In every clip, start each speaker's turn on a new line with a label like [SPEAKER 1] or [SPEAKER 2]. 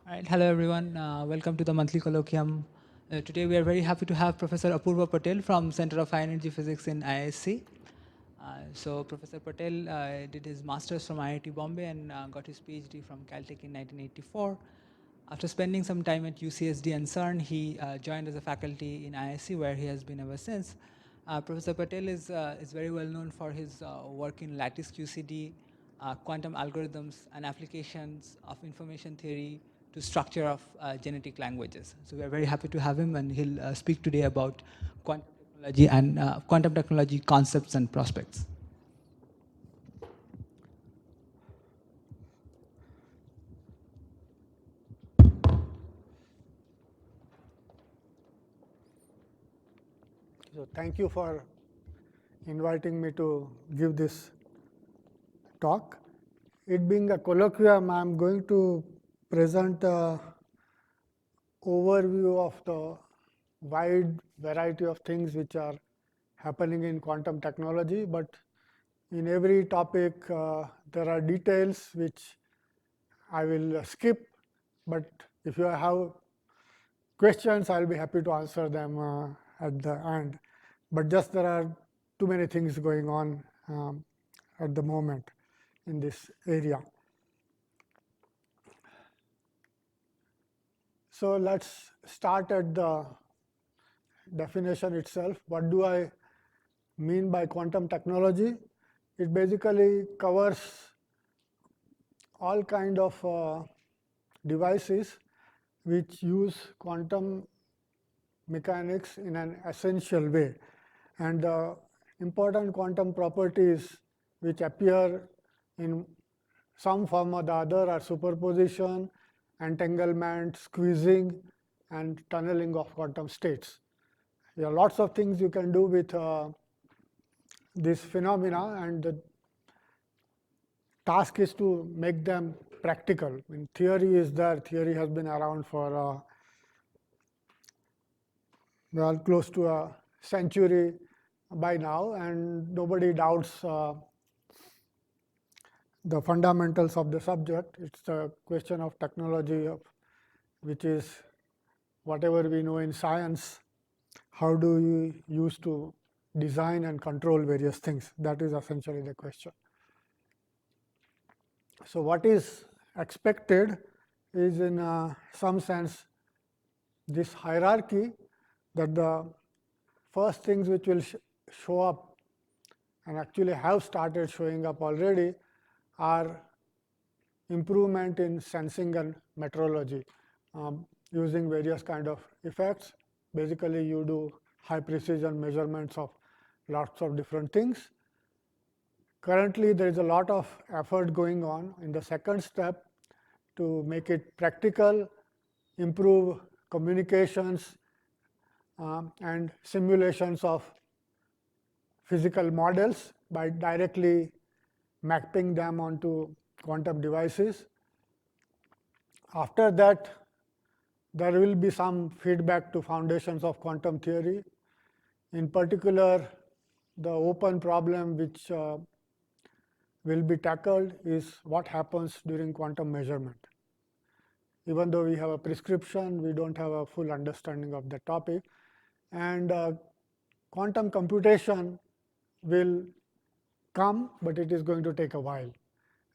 [SPEAKER 1] All right, hello everyone. Welcome to the monthly colloquium. Today we are very happy to have Professor Apoorva Patel from Center of High Energy Physics in IISc. So Professor Patel did his master's from IIT Bombay and got his PhD from Caltech in 1984. After spending some time at UCSD and CERN, he joined as a faculty in IISc, where he has been ever since. Professor Patel is very well known for his work in lattice QCD, quantum algorithms, and applications of information theory to structure of genetic languages. So we are very happy to have him, and he'll speak today about quantum technology and quantum technology concepts and prospects.
[SPEAKER 2] So thank you for inviting me to give this talk. It being a colloquium, I am going to present an overview of the wide variety of things which are happening in quantum technology, but in every topic there are details which I will skip, but if you have questions, I will be happy to answer them at the end. But just there are too many things going on at the moment in this area. So let's start at the definition itself. What do I mean by quantum technology? It basically covers all kind of devices which use quantum mechanics in an essential way. And the important quantum properties which appear in some form or the other are superposition, entanglement, squeezing, and tunneling of quantum states. There are lots of things you can do with this phenomena, and the task is to make them practical. When theory is there, theory has been around for well, close to a century by now, and nobody doubts the fundamentals of the subject. It's a question of technology, which is whatever we know in science, how do you use to design and control various things? That is essentially the question. So what is expected is in some sense this hierarchy, that the first things which will show up and actually have started showing up already are improvement in sensing and metrology using various kind of effects. Basically, you do high precision measurements of lots of different things. Currently, there is a lot of effort going on in the second step to make it practical, improve communications and simulations of physical models by directly mapping them onto quantum devices. After that, there will be some feedback to foundations of quantum theory. In particular, the open problem which will be tackled is what happens during quantum measurement. Even though we have a prescription, we don't have a full understanding of the topic. And quantum computation will come, but it is going to take a while.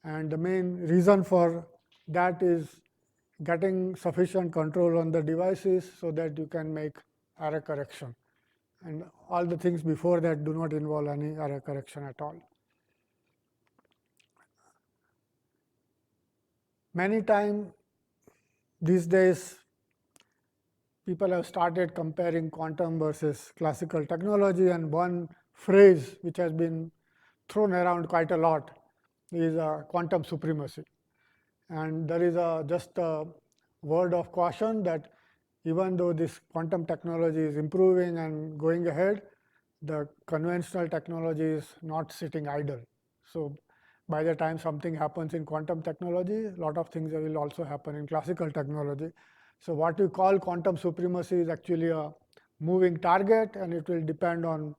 [SPEAKER 2] And the main reason for that is getting sufficient control on the devices so that you can make error correction. And all the things before that do not involve any error correction at all. Many times these days, people have started comparing quantum versus classical technology, and one phrase which has been thrown around quite a lot is quantum supremacy. And there is just a word of caution that even though this quantum technology is improving and going ahead, the conventional technology is not sitting idle. So by the time something happens in quantum technology, a lot of things will also happen in classical technology. So what we call quantum supremacy is actually a moving target, and it will depend on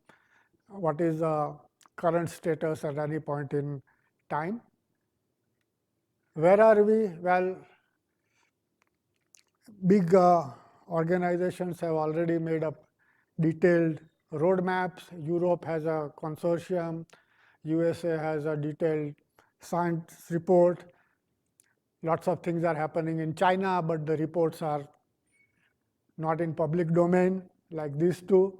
[SPEAKER 2] what is the current status at any point in time. Where are we? Well, big organizations have already made up detailed roadmaps. Europe has a consortium, USA has a detailed science report. Lots of things are happening in China, but the reports are not in public domain like these two.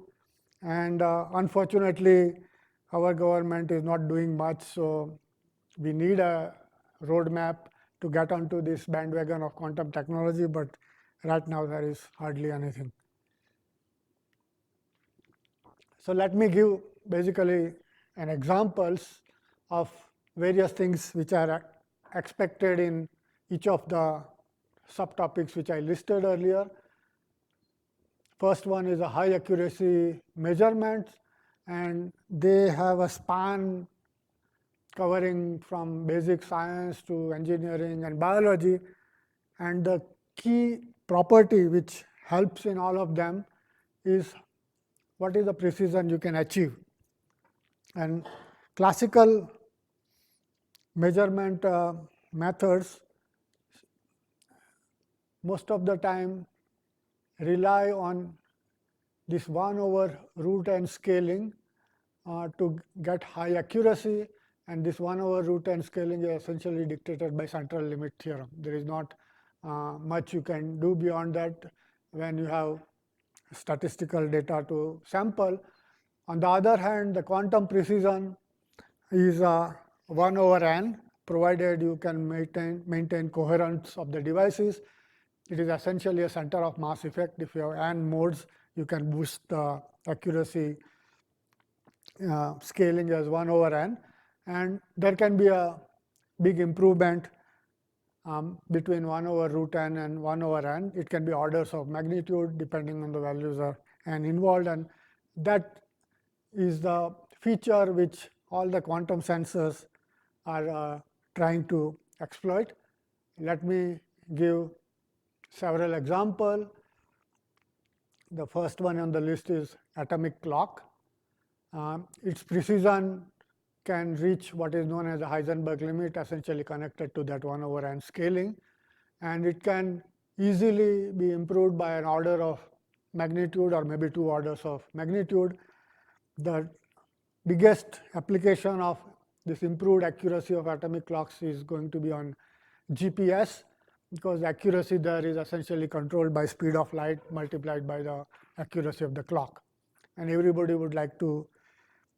[SPEAKER 2] And unfortunately, our government is not doing much, so we need a roadmap to get onto this bandwagon of quantum technology, but right now there is hardly anything. So let me give basically an examples of various things which are expected in each of the subtopics which I listed earlier. First one is a high accuracy measurements, and they have a span covering from basic science to engineering and biology. And the key property which helps in all of them is what is the precision you can achieve. And classical measurement methods most of the time rely on this 1 over root n scaling to get high accuracy, and this 1 over root n scaling is essentially dictated by central limit theorem. There is not much you can do beyond that when you have statistical data to sample. On the other hand, the quantum precision is 1 over n, provided you can maintain coherence of the devices. It is essentially a center of mass effect. If you have n modes, you can boost the accuracy scaling as 1 over n, and there can be a big improvement between 1 over root n and 1 over n. It can be orders of magnitude depending on the values of n involved, and that is the feature which all the quantum sensors are trying to exploit. Let me give several examples. The first one on the list is atomic clock. Its precision can reach what is known as the Heisenberg limit, essentially connected to that 1 over n scaling, and it can easily be improved by an order of magnitude or maybe 2 orders of magnitude. The biggest application of this improved accuracy of atomic clocks is going to be on GPS, because the accuracy there is essentially controlled by speed of light multiplied by the accuracy of the clock, and everybody would like to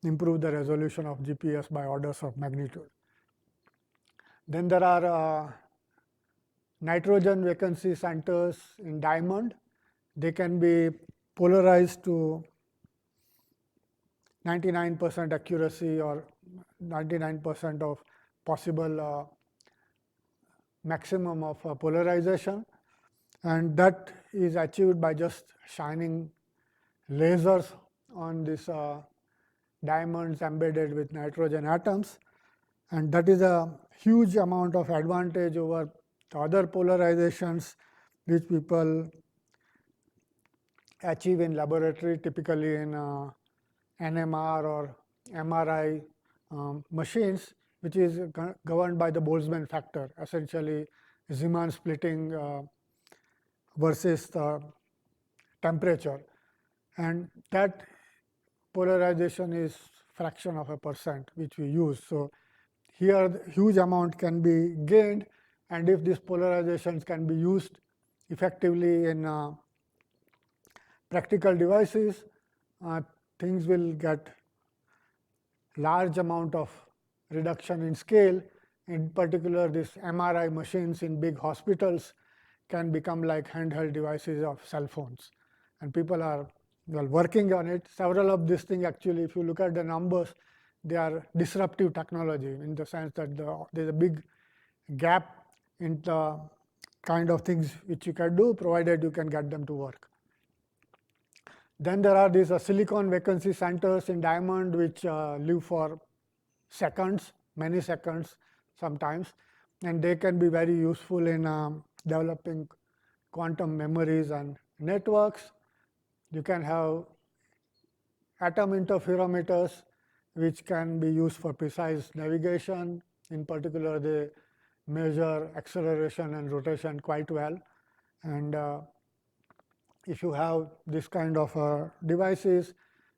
[SPEAKER 2] improve the resolution of GPS by orders of magnitude. Then there are nitrogen vacancy centers in diamond. They can be polarized to 99% accuracy or 99% of possible maximum of polarization, and that is achieved by just shining lasers on these diamonds embedded with nitrogen atoms, and that is a huge amount of advantage over other polarizations which people achieve in laboratory, typically in NMR or MRI machines, which is governed by the Boltzmann factor, essentially Zeeman splitting versus the temperature, and that polarization is fraction of a percent which we use. So here the huge amount can be gained, and if these polarizations can be used effectively in practical devices, things will get large amount of reduction in scale. In particular, these MRI machines in big hospitals can become like handheld devices of cell phones, and people are working on it. Several of these things actually, if you look at the numbers, they are disruptive technology in the sense that there is a big gap in the kind of things which you can do, provided you can get them to work. Then there are these silicon vacancy centers in diamond which live for seconds, many seconds sometimes, and they can be very useful in developing quantum memories and networks. You can have atom interferometers which can be used for precise navigation. In particular, they measure acceleration and rotation quite well. And if you have this kind of devices,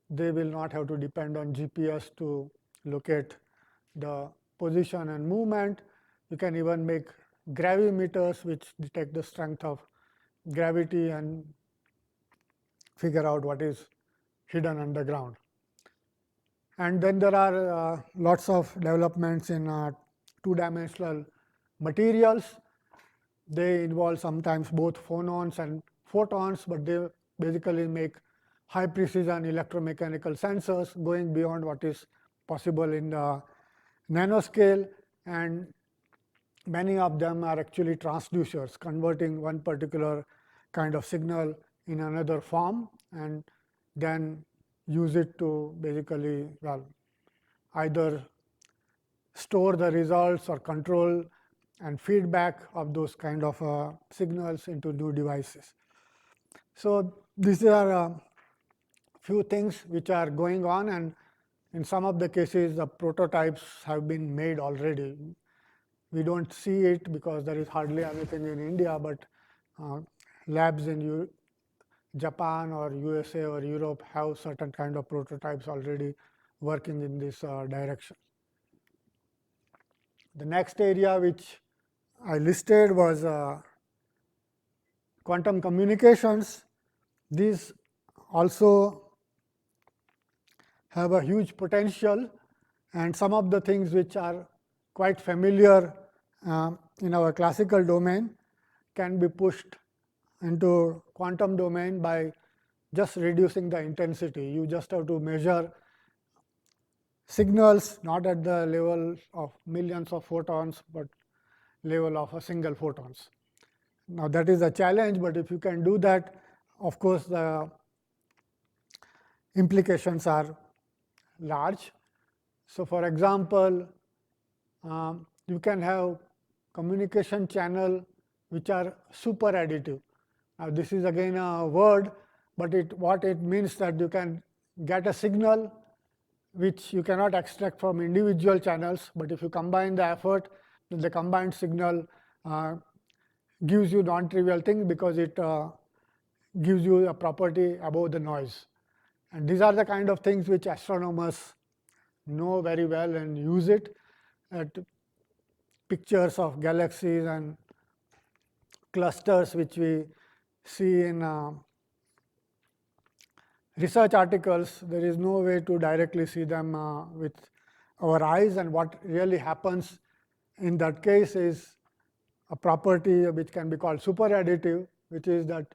[SPEAKER 2] they will not have to depend on GPS to locate the position and movement. You can even make gravimeters which detect the strength of gravity and figure out what is hidden underground. And then there are lots of developments in two-dimensional materials. They involve sometimes both phonons and photons, but they basically make high precision electromechanical sensors going beyond what is possible in the nanoscale, and many of them are actually transducers, converting one particular kind of signal in another form and then use it to basically, well, either store the results or control and feedback of those kind of signals into new devices. So these are a few things which are going on, and in some of the cases the prototypes have been made already. We don't see it because there is hardly anything in India, but labs in Japan or USA or Europe have certain kind of prototypes already working in this direction. The next area which I listed was quantum communications. These also have a huge potential, and some of the things which are quite familiar in our classical domain can be pushed into quantum domain by just reducing the intensity. You just have to measure signals not at the level of millions of photons, but level of a single photons. Now that is a challenge, but if you can do that, of course the implications are large. So for example, you can have communication channel which are super additive. Now this is again a word, but what it means that you can get a signal which you cannot extract from individual channels, but if you combine the effort, then the combined signal gives you non-trivial thing because it gives you a property above the noise. And these are the kind of things which astronomers know very well and use it. At pictures of galaxies and clusters which we see in research articles, there is no way to directly see them with our eyes, and what really happens in that case is a property which can be called super additive, which is that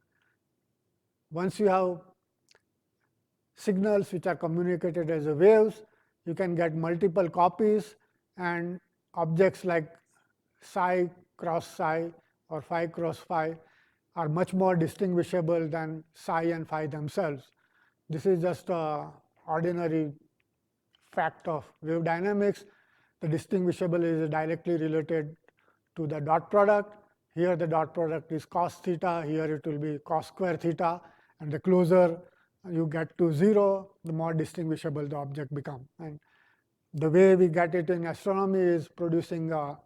[SPEAKER 2] once you have signals which are communicated as waves, you can get multiple copies, and objects like psi cross psi or phi cross phi are much more distinguishable than psi and phi themselves. This is just an ordinary fact of wave dynamics. The distinguishable is directly related to the dot product. Here the dot product is cos theta, here it will be cos square theta, and the closer you get to 0, the more distinguishable the object becomes. And the way we get it in astronomy is producing a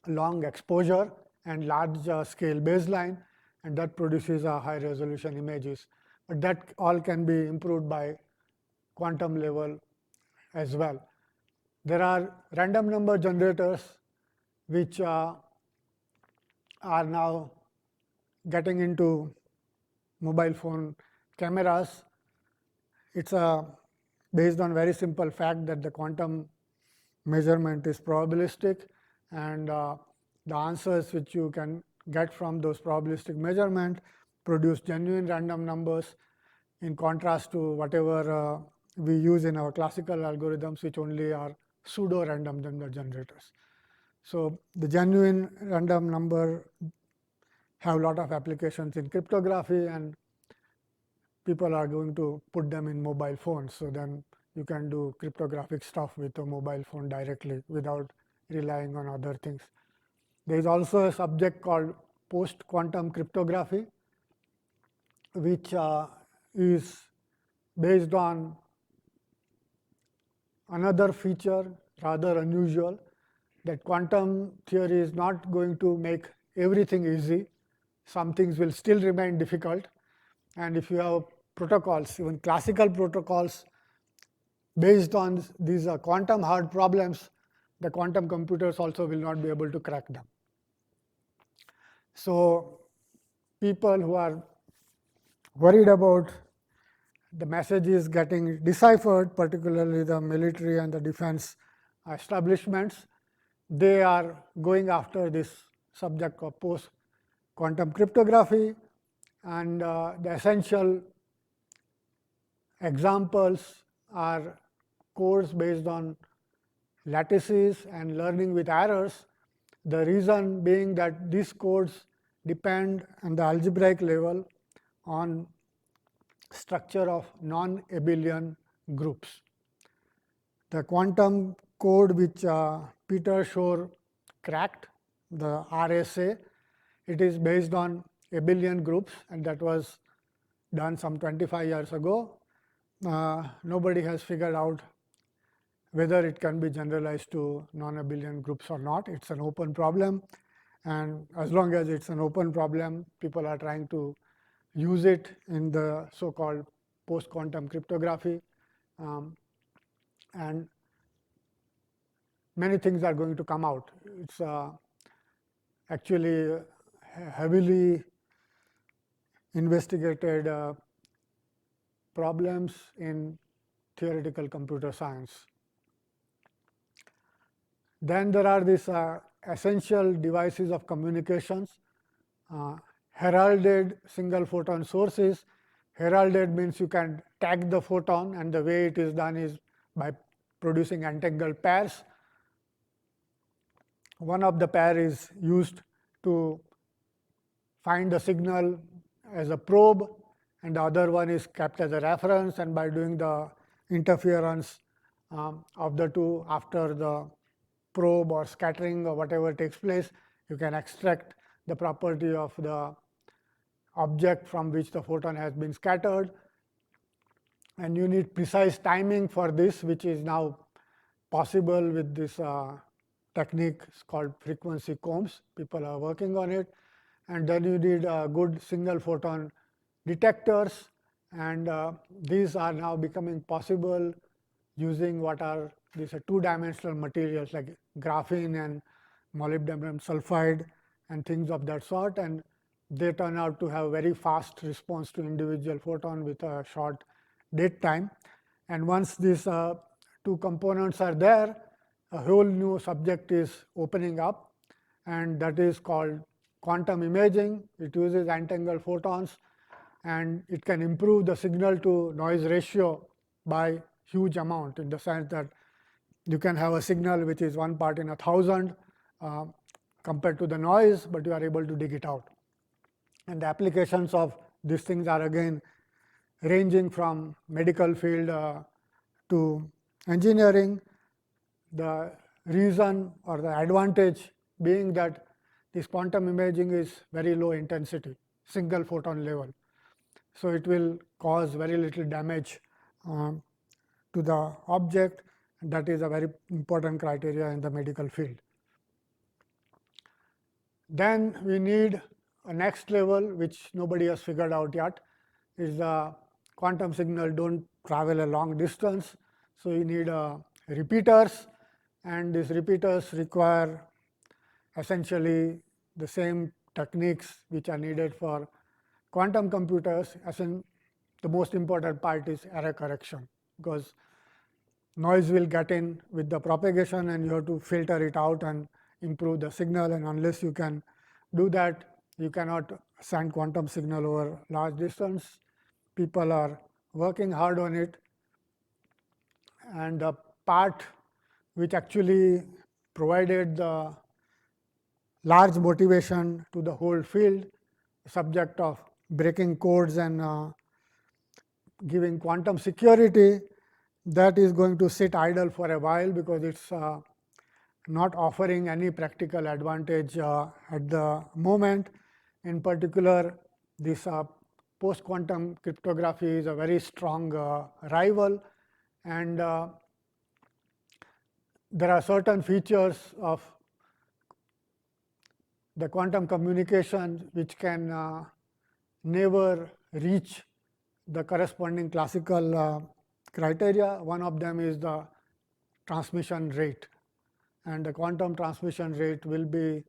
[SPEAKER 2] long exposure and large scale baseline, and that produces a high resolution images. But that all can be improved by quantum level as well. There are random number generators which are now getting into mobile phone cameras. It's based on very simple fact that the quantum measurement is probabilistic, and the answers which you can get from those probabilistic measurement produce genuine random numbers, in contrast to whatever we use in our classical algorithms, which only are pseudo random number generators. So the genuine random number have a lot of applications in cryptography, and people are going to put them in mobile phones. So then you can do cryptographic stuff with a mobile phone directly without relying on other things. There is also a subject called post-quantum cryptography, which is based on another feature rather unusual, that quantum theory is not going to make everything easy. some things will still remain difficult. And if you have protocols, even classical protocols based on these quantum hard problems, the quantum computers also will not be able to crack them. So people who are worried about the messages getting deciphered, particularly the military and the defense establishments, they are going after this subject of post-quantum cryptography. And the essential examples are codes based on lattices and learning with errors. The reason being that these codes depend on the algebraic level on structure of non-abelian groups. The quantum code which Peter Shor cracked, the RSA, it is based on abelian groups, and that was done some 25 years ago. Nobody has figured out whether it can be generalized to non-abelian groups or not. It's an open problem, and as long as it's an open problem, people are trying to use it in the so-called post-quantum cryptography, and many things are going to come out. It's actually heavily investigated problems in theoretical computer science. Then there are these essential devices of communications, heralded single photon sources. Heralded means you can tag the photon, and the way it is done is by producing entangled pairs. One of the pair is used to find the signal as a probe, and the other one is kept as a reference, and by doing the interference of the two after the probe or scattering or whatever takes place, you can extract the property of the object from which the photon has been scattered. And you need precise timing for this, which is now possible with this technique called frequency combs. People are working on it. And then you need good single photon detectors, and these are now becoming possible using what are these two-dimensional materials like graphene and molybdenum sulfide and things of that sort, and they turn out to have very fast response to individual photon with a short date time. And once these two components are there, a whole new subject is opening up, and that is called quantum imaging. It uses entangled photons, and it can improve the signal to noise ratio by huge amount, in the sense that you can have a signal which is 1 part in 1,000 compared to the noise, but you are able to dig it out. And the applications of these things are again ranging from medical field to engineering. The reason or the advantage being that this quantum imaging is very low intensity, single photon level. So it will cause very little damage to the object, and that is a very important criteria in the medical field. Then we need a next level, which nobody has figured out yet, is the quantum signal don't travel a long distance. So you need repeaters, and these repeaters require essentially the same techniques which are needed for quantum computers. As in, the most important part is error correction, because noise will get in with the propagation, and you have to filter it out and improve the signal. And unless you can do that, you cannot send quantum signal over large distance. People are working hard on it, and the part which actually provided the large motivation to the whole field, subject of breaking codes and giving quantum security, that is going to sit idle for a while, because it's not offering any practical advantage at the moment. In particular, this post-quantum cryptography is a very strong rival, and there are certain features of the quantum communication which can never reach the corresponding classical criteria. One of them is the transmission rate, and the quantum transmission rate will be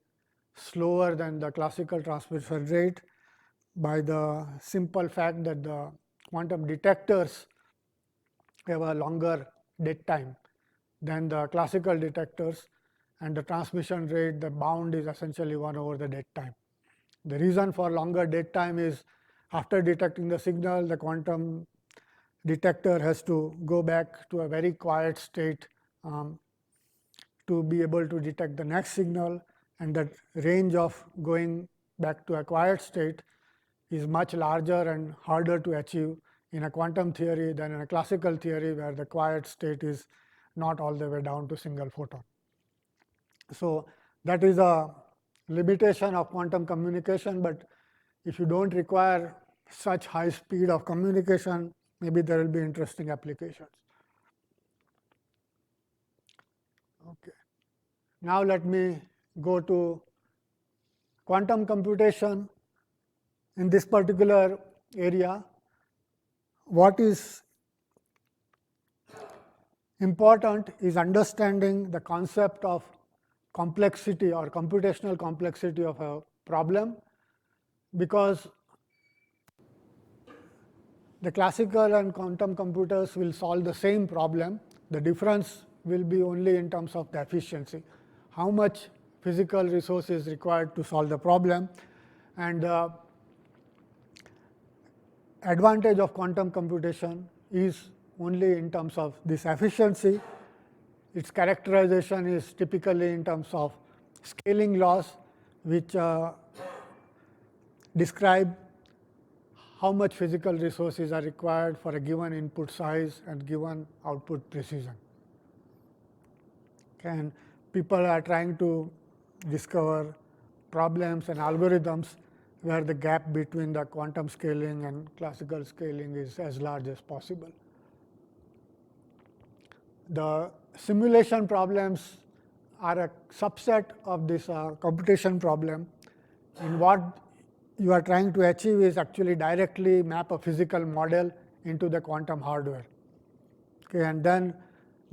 [SPEAKER 2] slower than the classical transmission rate by the simple fact that the quantum detectors have a longer dead time than the classical detectors, and the transmission rate, the bound is essentially 1 over the dead time. The reason for longer dead time is after detecting the signal, the quantum detector has to go back to a very quiet state to be able to detect the next signal, and that range of going back to a quiet state is much larger and harder to achieve in a quantum theory than in a classical theory, where the quiet state is not all the way down to single photon. So, that is a limitation of quantum communication, but if you do not require such high speed of communication, maybe there will be interesting applications. Okay. Now, let me go to quantum computation. In this particular area, what is important is understanding the concept of complexity or computational complexity of a problem, because the classical and quantum computers will solve the same problem. The difference will be only in terms of the efficiency, how much physical resource is required to solve the problem. And the advantage of quantum computation is only in terms of this efficiency. Its characterization is typically in terms of scaling laws, which describe how much physical resources are required for a given input size and given output precision. And people are trying to discover problems and algorithms where the gap between the quantum scaling and classical scaling is as large as possible. The simulation problems are a subset of this computation problem, and what you are trying to achieve is actually directly map a physical model into the quantum hardware. Okay, and then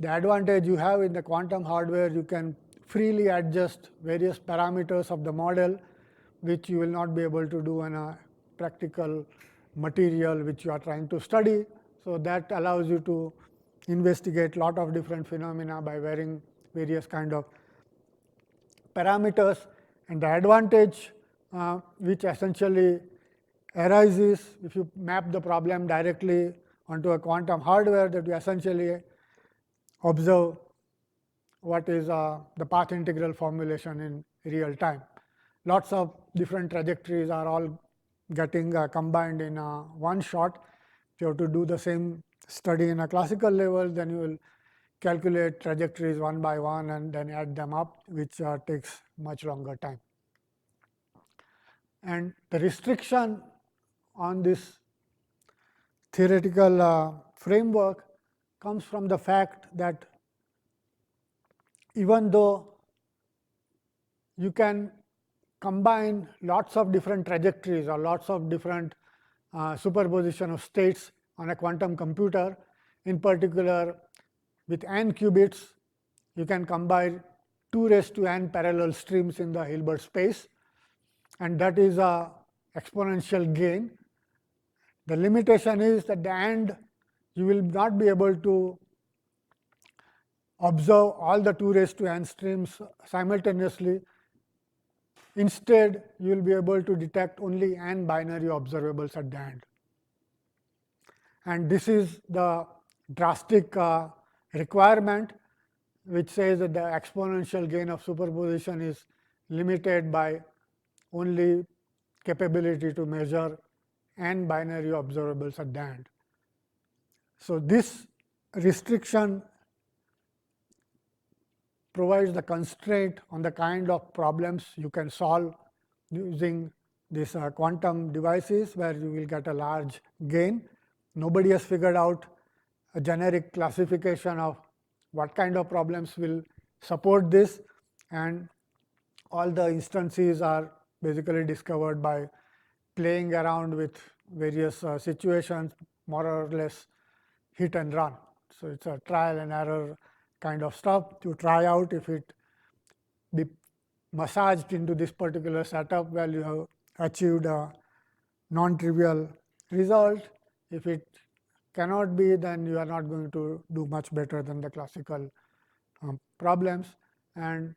[SPEAKER 2] the advantage you have in the quantum hardware, you can freely adjust various parameters of the model, which you will not be able to do in a practical material which you are trying to study. So, that allows you to investigate lot of different phenomena by varying various kind of parameters. And the advantage which essentially arises if you map the problem directly onto a quantum hardware, that you essentially observe what is the path integral formulation in real time. Lots of different trajectories are all getting combined in one shot. If you have to do the same study in a classical level, then you will calculate trajectories one by one and then add them up, which takes much longer time. And the restriction on this theoretical framework comes from the fact that even though you can combine lots of different trajectories or lots of different superposition of states on a quantum computer, in particular with n qubits, you can combine 2 raised to n parallel streams in the Hilbert space, and that is a exponential gain. The limitation is at the end you will not be able to observe all the 2 raised to n streams simultaneously. Instead, you will be able to detect only n binary observables at the end. And this is the drastic requirement, which says that the exponential gain of superposition is limited by only capability to measure n binary observables at the end. So, this restriction provides the constraint on the kind of problems you can solve using these quantum devices, where you will get a large gain. Nobody has figured out a generic classification of what kind of problems will support this, and all the instances are basically discovered by playing around with various situations, more or less hit and run. So, it is a trial and error kind of stuff to try out if it be massaged into this particular setup, well, you have achieved a non-trivial result. If it cannot be, then you are not going to do much better than the classical problems. And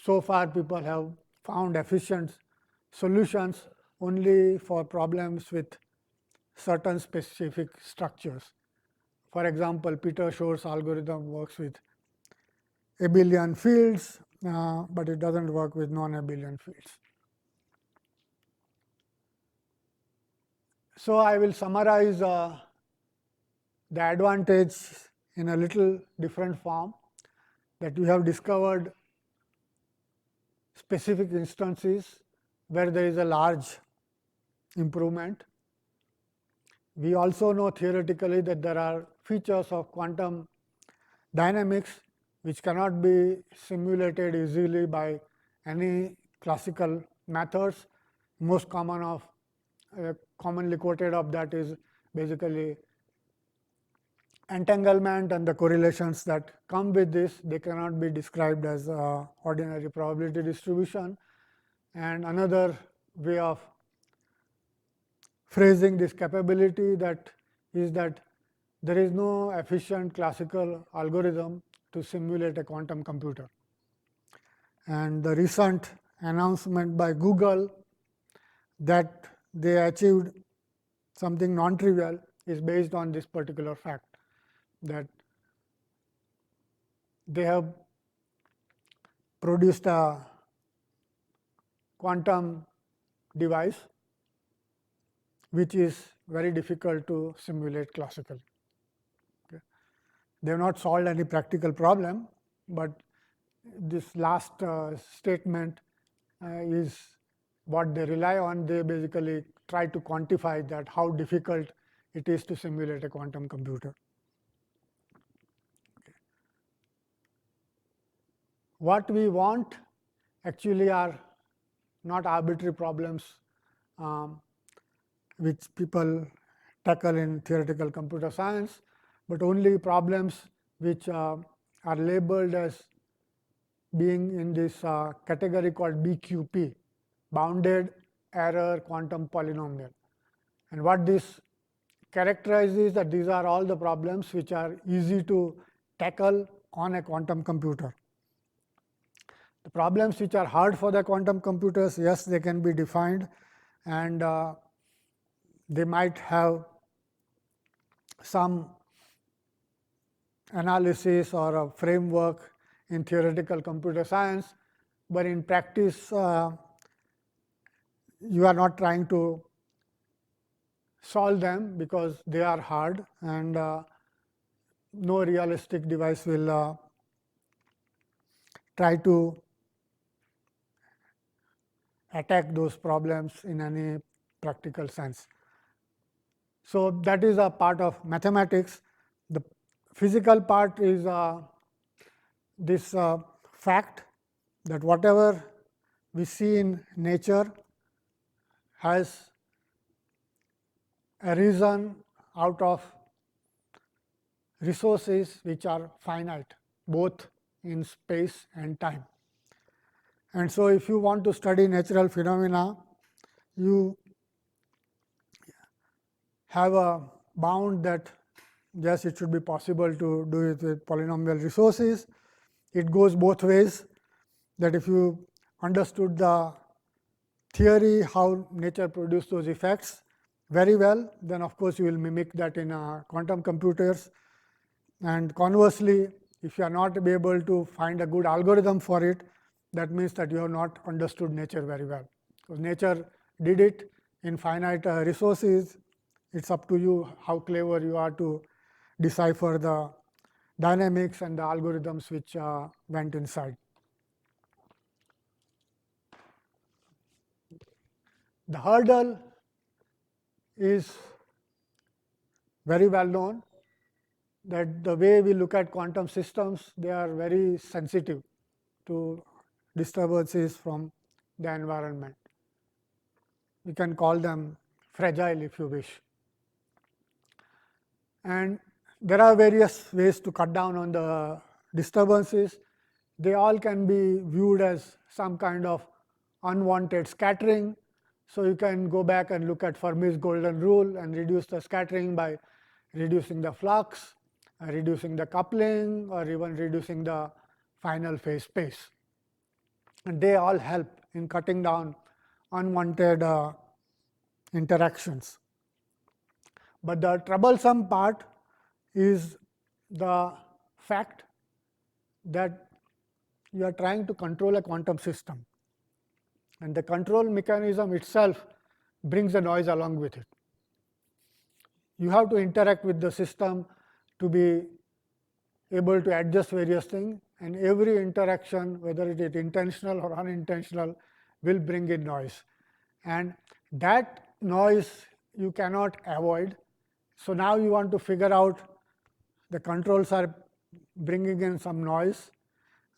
[SPEAKER 2] so far people have found efficient solutions only for problems with certain specific structures. For example, Peter Shore's algorithm works with abelian fields, but it does not work with non-abelian fields. So, I will summarize the advantage in a little different form, that we have discovered specific instances where there is a large improvement. We also know theoretically that there are features of quantum dynamics which cannot be simulated easily by any classical methods. Most commonly quoted of that is basically entanglement and the correlations that come with this. They cannot be described as ordinary probability distribution. And another way of phrasing this capability that is that there is no efficient classical algorithm to simulate a quantum computer. And the recent announcement by Google that they achieved something non-trivial is based on this particular fact, that they have produced a quantum device which is very difficult to simulate classically. Okay. They have not solved any practical problem, but this last statement is what they rely on. They basically try to quantify that how difficult it is to simulate a quantum computer. Okay. What we want actually are not arbitrary problems which people tackle in theoretical computer science, but only problems which are labeled as being in this category called BQP, bounded error quantum polynomial. And what this characterizes that these are all the problems which are easy to tackle on a quantum computer. The problems which are hard for the quantum computers, yes, they can be defined, and they might have some analysis or a framework in theoretical computer science, but in practice you are not trying to solve them because they are hard, and no realistic device will try to attack those problems in any practical sense. So, that is a part of mathematics. The physical part is this fact that whatever we see in nature has arisen out of resources which are finite, both in space and time. And so, if you want to study natural phenomena, you have a bound that yes, it should be possible to do it with polynomial resources. It goes both ways, that if you understood the theory how nature produced those effects very well, then of course you will mimic that in quantum computers. And conversely, if you are not able to find a good algorithm for it, that means that you have not understood nature very well. Because nature did it in finite resources. It's up to you how clever you are to decipher the dynamics and the algorithms which went inside. The hurdle is very well known, that the way we look at quantum systems, they are very sensitive to disturbances from the environment. You can call them fragile if you wish. And there are various ways to cut down on the disturbances. They all can be viewed as some kind of unwanted scattering. So, you can go back and look at Fermi's golden rule and reduce the scattering by reducing the flux, reducing the coupling, or even reducing the final phase space. And they all help in cutting down unwanted interactions. But the troublesome part is the fact that you are trying to control a quantum system, and the control mechanism itself brings the noise along with it. You have to interact with the system to be able to adjust various things, and every interaction, whether it is intentional or unintentional, will bring in noise. And that noise you cannot avoid. So, now you want to figure out, the controls are bringing in some noise.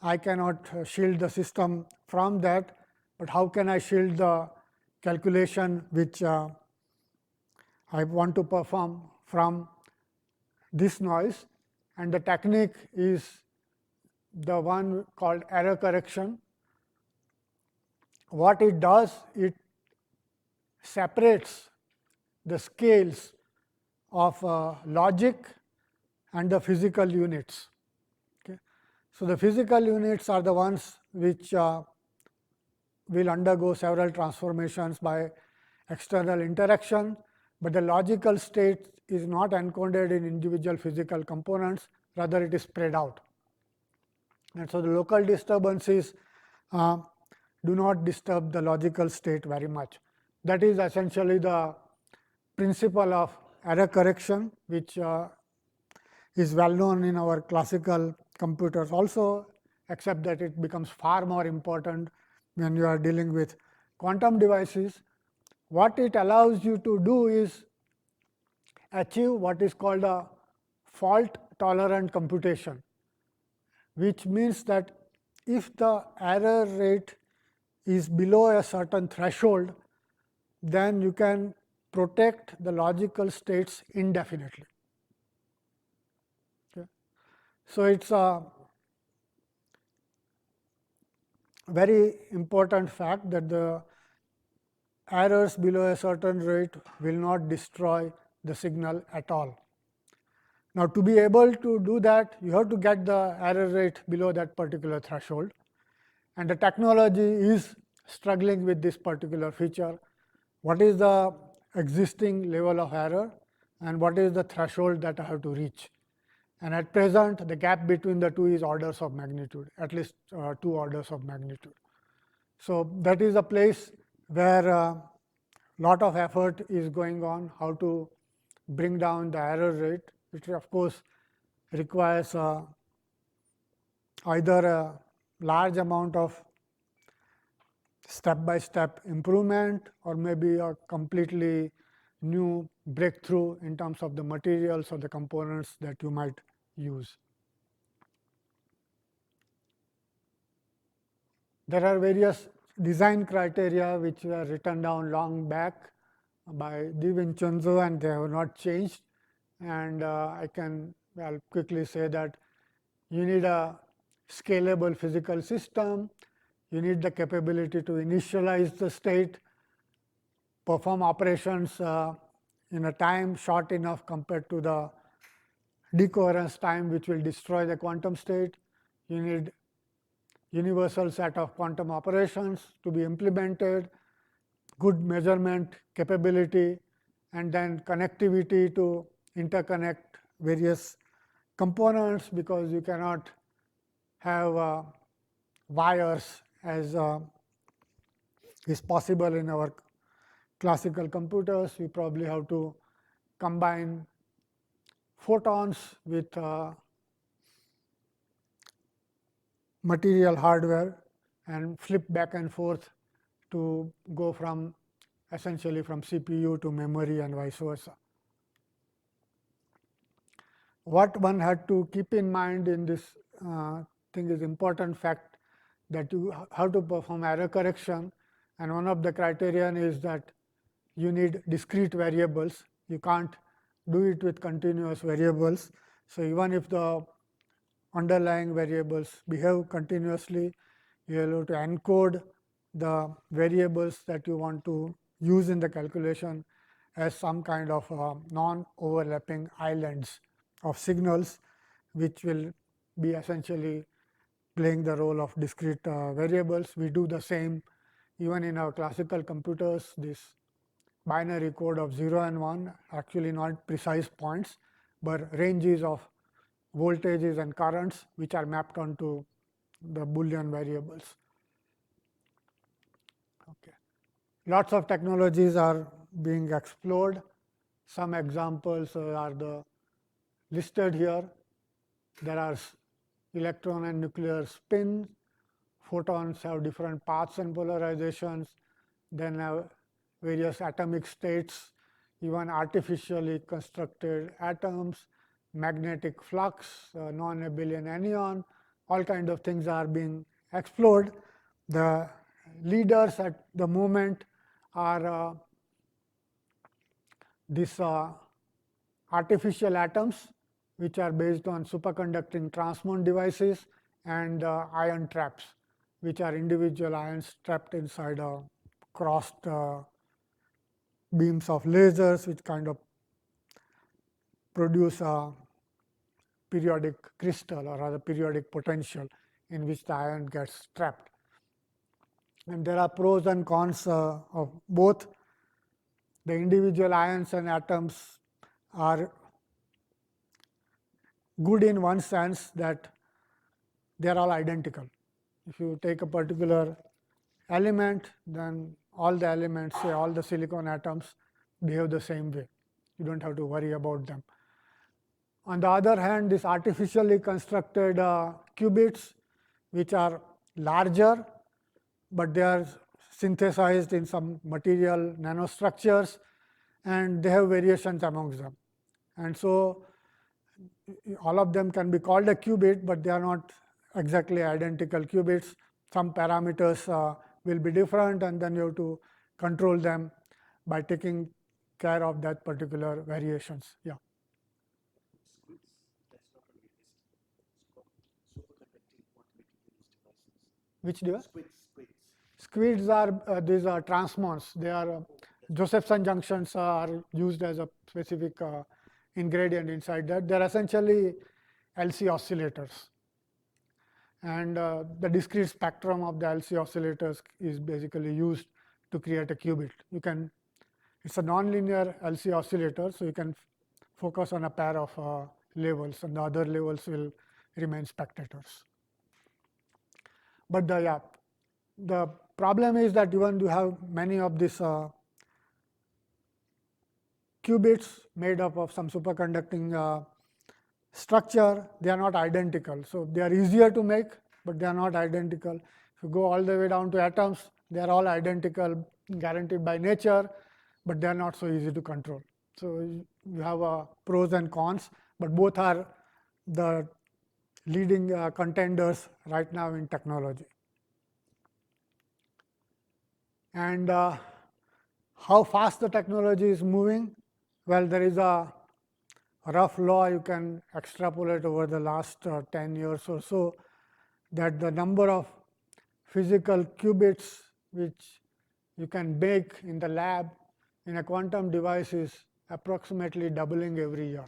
[SPEAKER 2] I cannot shield the system from that, but how can I shield the calculation which I want to perform from this noise? And the technique is the one called error correction. What it does, it separates the scales of logic and the physical units. Okay. So, the physical units are the ones which will undergo several transformations by external interaction, but the logical state is not encoded in individual physical components, rather it is spread out. And so, the local disturbances do not disturb the logical state very much. That is essentially the principle of error correction, which is well known in our classical computers also, except that it becomes far more important when you are dealing with quantum devices. What it allows you to do is achieve what is called a fault tolerant computation, which means that if the error rate is below a certain threshold, then you can protect the logical states indefinitely. Okay. So, it is a very important fact that the errors below a certain rate will not destroy the signal at all. Now, to be able to do that, you have to get the error rate below that particular threshold, and the technology is struggling with this particular feature. What is the existing level of error and what is the threshold that I have to reach? And at present, the gap between the two is orders of magnitude, at least 2 orders of magnitude. So, that is a place where lot of effort is going on, how to bring down the error rate, which of course requires either a large amount of step by step improvement, or maybe a completely new breakthrough in terms of the materials or the components that you might use. There are various design criteria which were written down long back by Di Vincenzo, and they have not changed. And I'll quickly say that you need a scalable physical system, you need the capability to initialize the state, perform operations in a time short enough compared to the decoherence time which will destroy the quantum state. You need universal set of quantum operations to be implemented, good measurement capability, and then connectivity to interconnect various components, because you cannot have wires as is possible in our classical computers. You probably have to combine photons with material hardware and flip back and forth to go from essentially from CPU to memory and vice versa. What one had to keep in mind in this thing is important fact that you have to perform error correction, and one of the criterion is that you need discrete variables. You can't do it with continuous variables. So, even if the underlying variables behave continuously, you have to encode the variables that you want to use in the calculation as some kind of non-overlapping islands of signals, which will be essentially playing the role of discrete variables. We do the same even in our classical computers. This binary code of 0 and 1, actually not precise points, but ranges of voltages and currents which are mapped onto the Boolean variables. Okay. Lots of technologies are being explored. Some examples are listed here. There are electron and nuclear spins. Photons have different paths and polarizations. Then have various atomic states, even artificially constructed atoms, magnetic flux, non-abelian anion, all kinds of things are being explored. The leaders at the moment are these artificial atoms, which are based on superconducting transmon devices, and ion traps, which are individual ions trapped inside crossed beams of lasers, which kind of produce a periodic crystal or rather periodic potential in which the ion gets trapped. And there are pros and cons of both. The individual ions and atoms are good in one sense that they are all identical. If you take a particular element, then all the elements, say all the silicon atoms, behave the same way. You don't have to worry about them. On the other hand, these artificially constructed qubits, which are larger, but they are synthesized in some material nanostructures, and they have variations amongst them. And so, all of them can be called a qubit, but they are not exactly identical qubits. Some parameters will be different, and then you have to control them by taking care of that particular variations. Yeah. Which device? Squids are these are transmons. They are Josephson junctions are used as a specific ingredient inside that. They are essentially LC oscillators. And the discrete spectrum of the LC oscillators is basically used to create a qubit. You can, it's a nonlinear LC oscillator, so you can focus on a pair of levels, and the other levels will remain spectators. But the problem is that even you have many of these qubits made up of some superconducting structure, they are not identical. So, they are easier to make, but they are not identical. If you go all the way down to atoms, they are all identical, guaranteed by nature, but they are not so easy to control. So, you have pros and cons, but both are the leading contenders right now in technology. And how fast the technology is moving? Well, there is a rough law you can extrapolate over the last 10 years or so, that the number of physical qubits which you can bake in the lab in a quantum device is approximately doubling every year.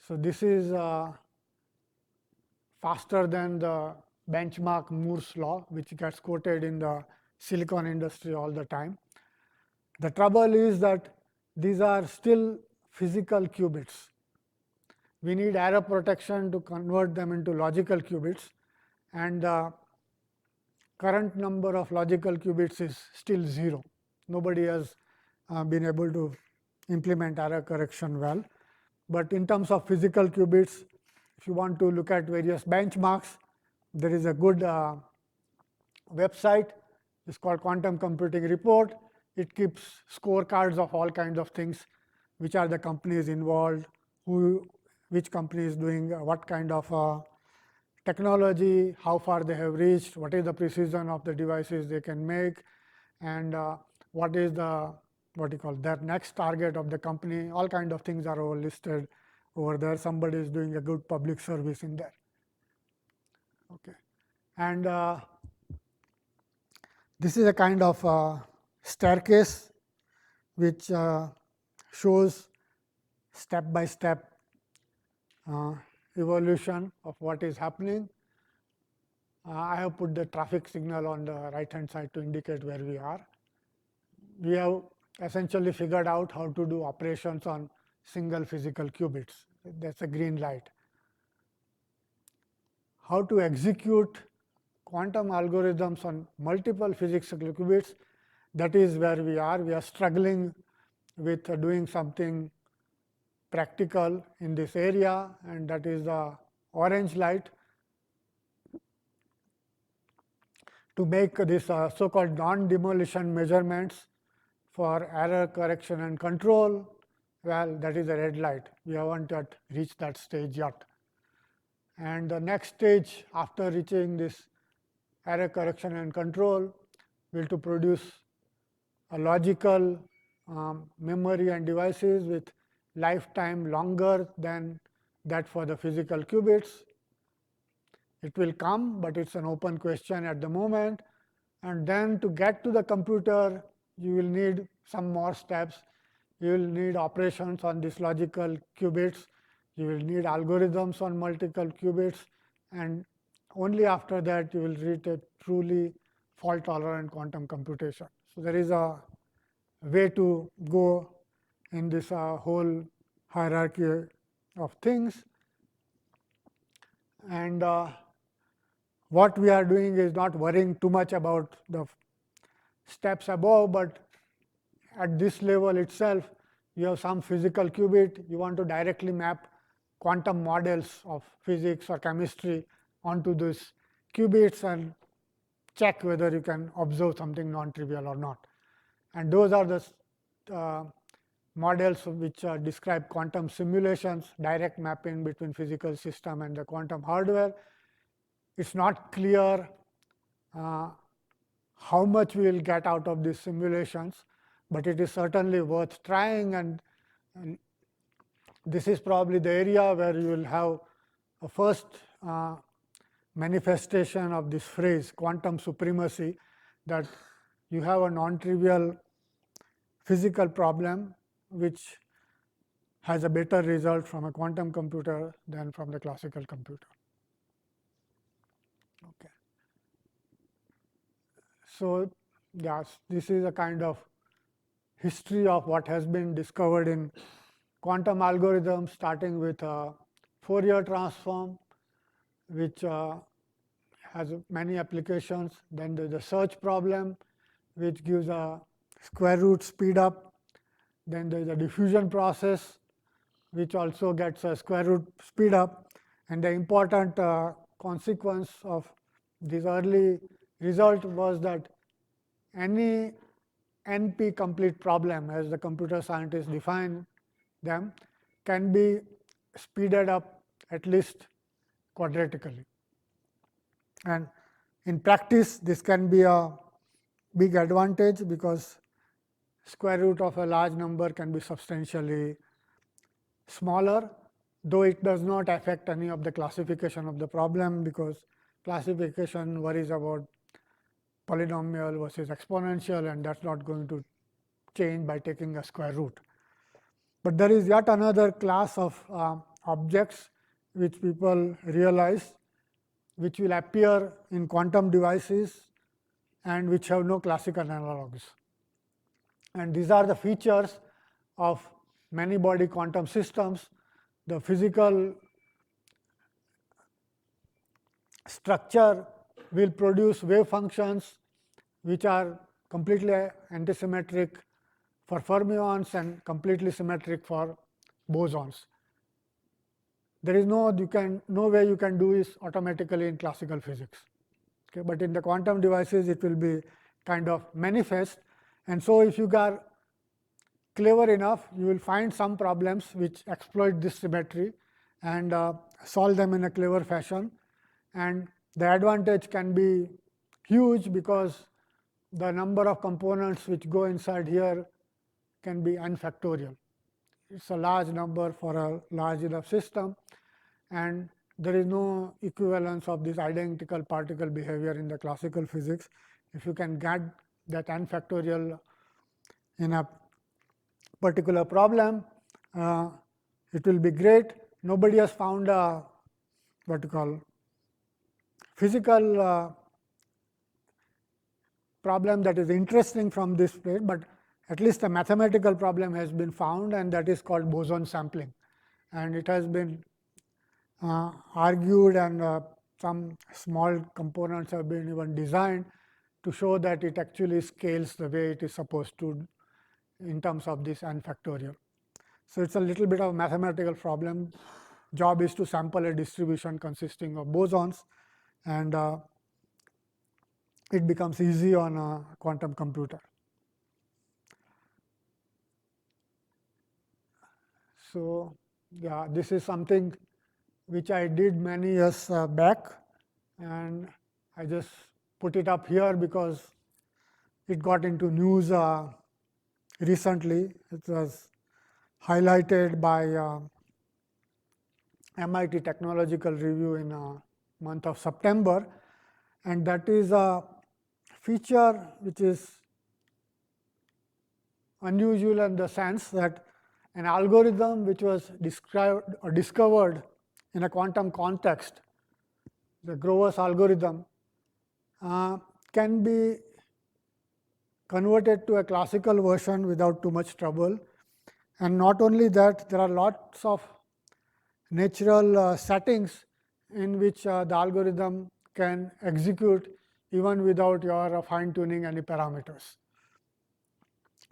[SPEAKER 2] So, this is faster than the benchmark Moore's law, which gets quoted in the silicon industry all the time. The trouble is that these are still physical qubits. We need error protection to convert them into logical qubits, and the current number of logical qubits is still 0. Nobody has been able to implement error correction well. But in terms of physical qubits, if you want to look at various benchmarks, there is a good website. It's called Quantum Computing Report. It keeps scorecards of all kinds of things, which are the companies involved, which company is doing what kind of technology, how far they have reached, what is the precision of the devices they can make, and what is the their next target of the company. All kind of things are all listed over there. Somebody is doing a good public service in there. Okay. And this is a kind of staircase which shows step by step evolution of what is happening. I have put the traffic signal on the right hand side to indicate where we are. We have essentially figured out how to do operations on single physical qubits. That's a green light. How to execute quantum algorithms on multiple physical qubits, that is where we are. We are struggling with doing something practical in this area, and that is the orange light. To make this so-called non-demolition measurements for error correction and control, well, that is a red light. We haven't yet reached that stage yet. And the next stage after reaching this error correction and control will to produce a logical memory and devices with lifetime longer than that for the physical qubits. It will come, but it's an open question at the moment. And then to get to the computer, you will need some more steps. You will need operations on these logical qubits. You will need algorithms on multiple qubits, and only after that you will reach a truly fault tolerant quantum computation. So there is a way to go in this whole hierarchy of things. And what we are doing is not worrying too much about the steps above, but at this level itself, you have some physical qubit, you want to directly map quantum models of physics or chemistry onto these qubits and check whether you can observe something non-trivial or not. And those are the models which describe quantum simulations, direct mapping between physical system and the quantum hardware. It's not clear how much we will get out of these simulations, but it is certainly worth trying, and this is probably the area where you will have a first manifestation of this phrase quantum supremacy, that you have a non-trivial physical problem which has a better result from a quantum computer than from the classical computer. Okay. So, yes, this is a kind of history of what has been discovered in quantum algorithms, starting with a Fourier transform, which has many applications. Then there is a search problem, which gives a square root speed up. Then there is a diffusion process, which also gets a square root speed up. And the important consequence of this early result was that any NP complete problem, as the computer scientists define them, can be speeded up at least quadratically. And in practice, this can be a big advantage, because square root of a large number can be substantially smaller, though it does not affect any of the classification of the problem, because classification worries about polynomial versus exponential, and that's not going to change by taking a square root. But there is yet another class of objects which people realize, which will appear in quantum devices and which have no classical analogs. And these are the features of many body quantum systems. The physical structure will produce wave functions which are completely antisymmetric for fermions and completely symmetric for bosons. There is no way you can do this automatically in classical physics. Okay, but in the quantum devices, it will be kind of manifest. And so, if you are clever enough, you will find some problems which exploit this symmetry and solve them in a clever fashion. and the advantage can be huge because the number of components which go inside here can be n factorial. It's a large number for a large enough system, and there is no equivalence of this identical particle behavior in the classical physics. If you can get that n factorial in a particular problem, it will be great. Nobody has found a what you call physical problem that is interesting from this place, but at least a mathematical problem has been found, and that is called boson sampling. And it has been argued, and some small components have been even designed to show that it actually scales the way it is supposed to in terms of this n factorial. So, it is a little bit of a mathematical problem. Job is to sample a distribution consisting of bosons, and it becomes easy on a quantum computer. So, yeah, this is something which I did many years back, and I just put it up here because it got into news recently. It was highlighted by MIT Technological Review in month of September, and that is a feature which is unusual in the sense that an algorithm which was described or discovered in a quantum context, the Grover's algorithm, can be converted to a classical version without too much trouble. And not only that, there are lots of natural settings in which the algorithm can execute even without your fine tuning any parameters.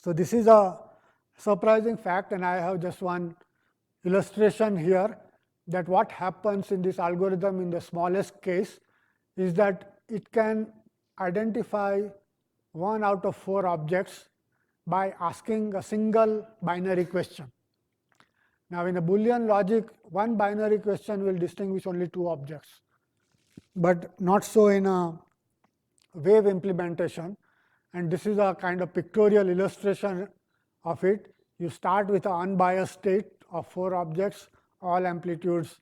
[SPEAKER 2] So, this is a surprising fact, and I have just one illustration here, that what happens in this algorithm in the smallest case is that it can identify 1 out of 4 objects by asking a single binary question. Now, in a Boolean logic, one binary question will distinguish only 2 objects, but not so in a wave implementation, and this is a kind of pictorial illustration of it. You start with an unbiased state of 4 objects, all amplitudes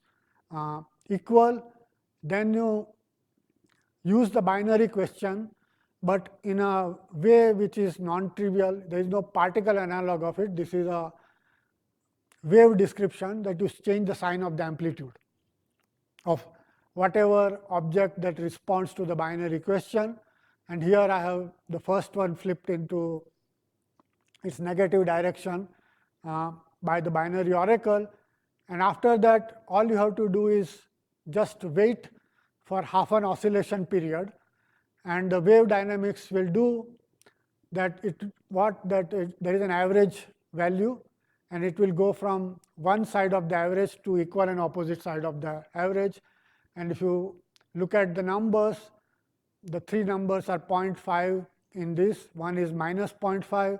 [SPEAKER 2] equal, then you use the binary question, but in a way which is non-trivial. There is no particle analog of it. This is a wave description that you change the sign of the amplitude of whatever object that responds to the binary question. And here I have the first one flipped into its negative direction by the binary oracle, and after that all you have to do is just wait for half an oscillation period, and the wave dynamics will do that there is an average value, and it will go from one side of the average to equal and opposite side of the average. And if you look at the numbers, the 3 numbers are 0.5 in this, one is minus 0.5,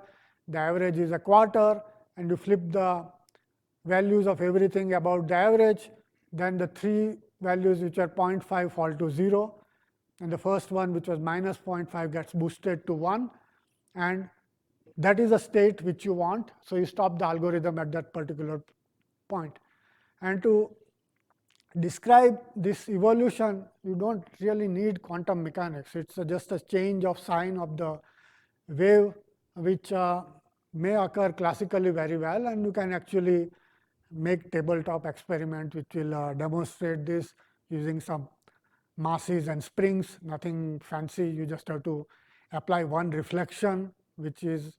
[SPEAKER 2] the average is a quarter, and you flip the values of everything about the average, then the 3 values which are 0.5 fall to 0, and the first one which was minus 0.5 gets boosted to 1, and that is a state which you want. So, you stop the algorithm at that particular point. And to describe this evolution, you do not really need quantum mechanics. It is just a change of sign of the wave, which may occur classically very well, and you can actually make tabletop experiment which will demonstrate this using some masses and springs, nothing fancy. You just have to apply one reflection which is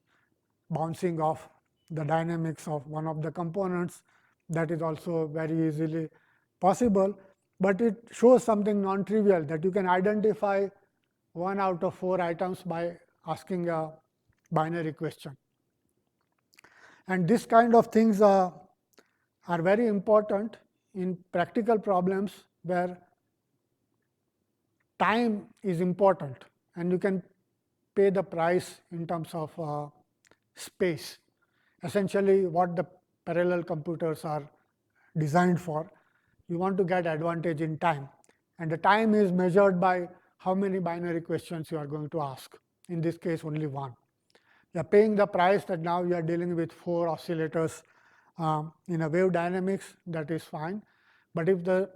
[SPEAKER 2] bouncing off the dynamics of one of the components. That is also very easily possible, but it shows something non-trivial, that you can identify 1 out of 4 items by asking a binary question. And this kind of things are very important in practical problems where time is important, and you can pay the price in terms of space. Essentially, what the parallel computers are designed for, you want to get advantage in time. and the time is measured by how many binary questions you are going to ask. In this case, only one. You are paying the price that now you are dealing with 4 oscillators in a wave dynamics, that is fine. But if the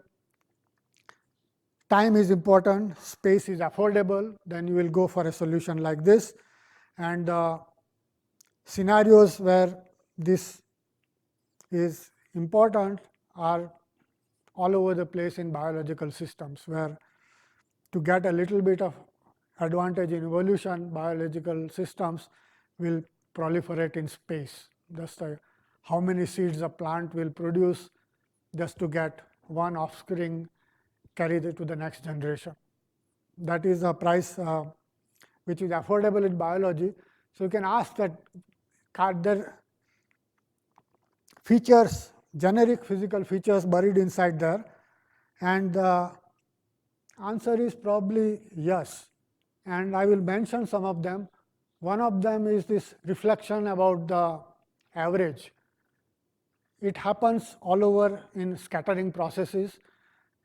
[SPEAKER 2] time is important, space is affordable, then you will go for a solution like this. And scenarios where this is important are all over the place in biological systems, where to get a little bit of advantage in evolution, biological systems will proliferate in space. Just how many seeds a plant will produce just to get one offspring carried to the next generation. That is a price which is affordable in biology. So you can ask that, are there features, generic physical features buried inside there? And the answer is probably yes. And I will mention some of them. One of them is this reflection about the average. It happens all over in scattering processes.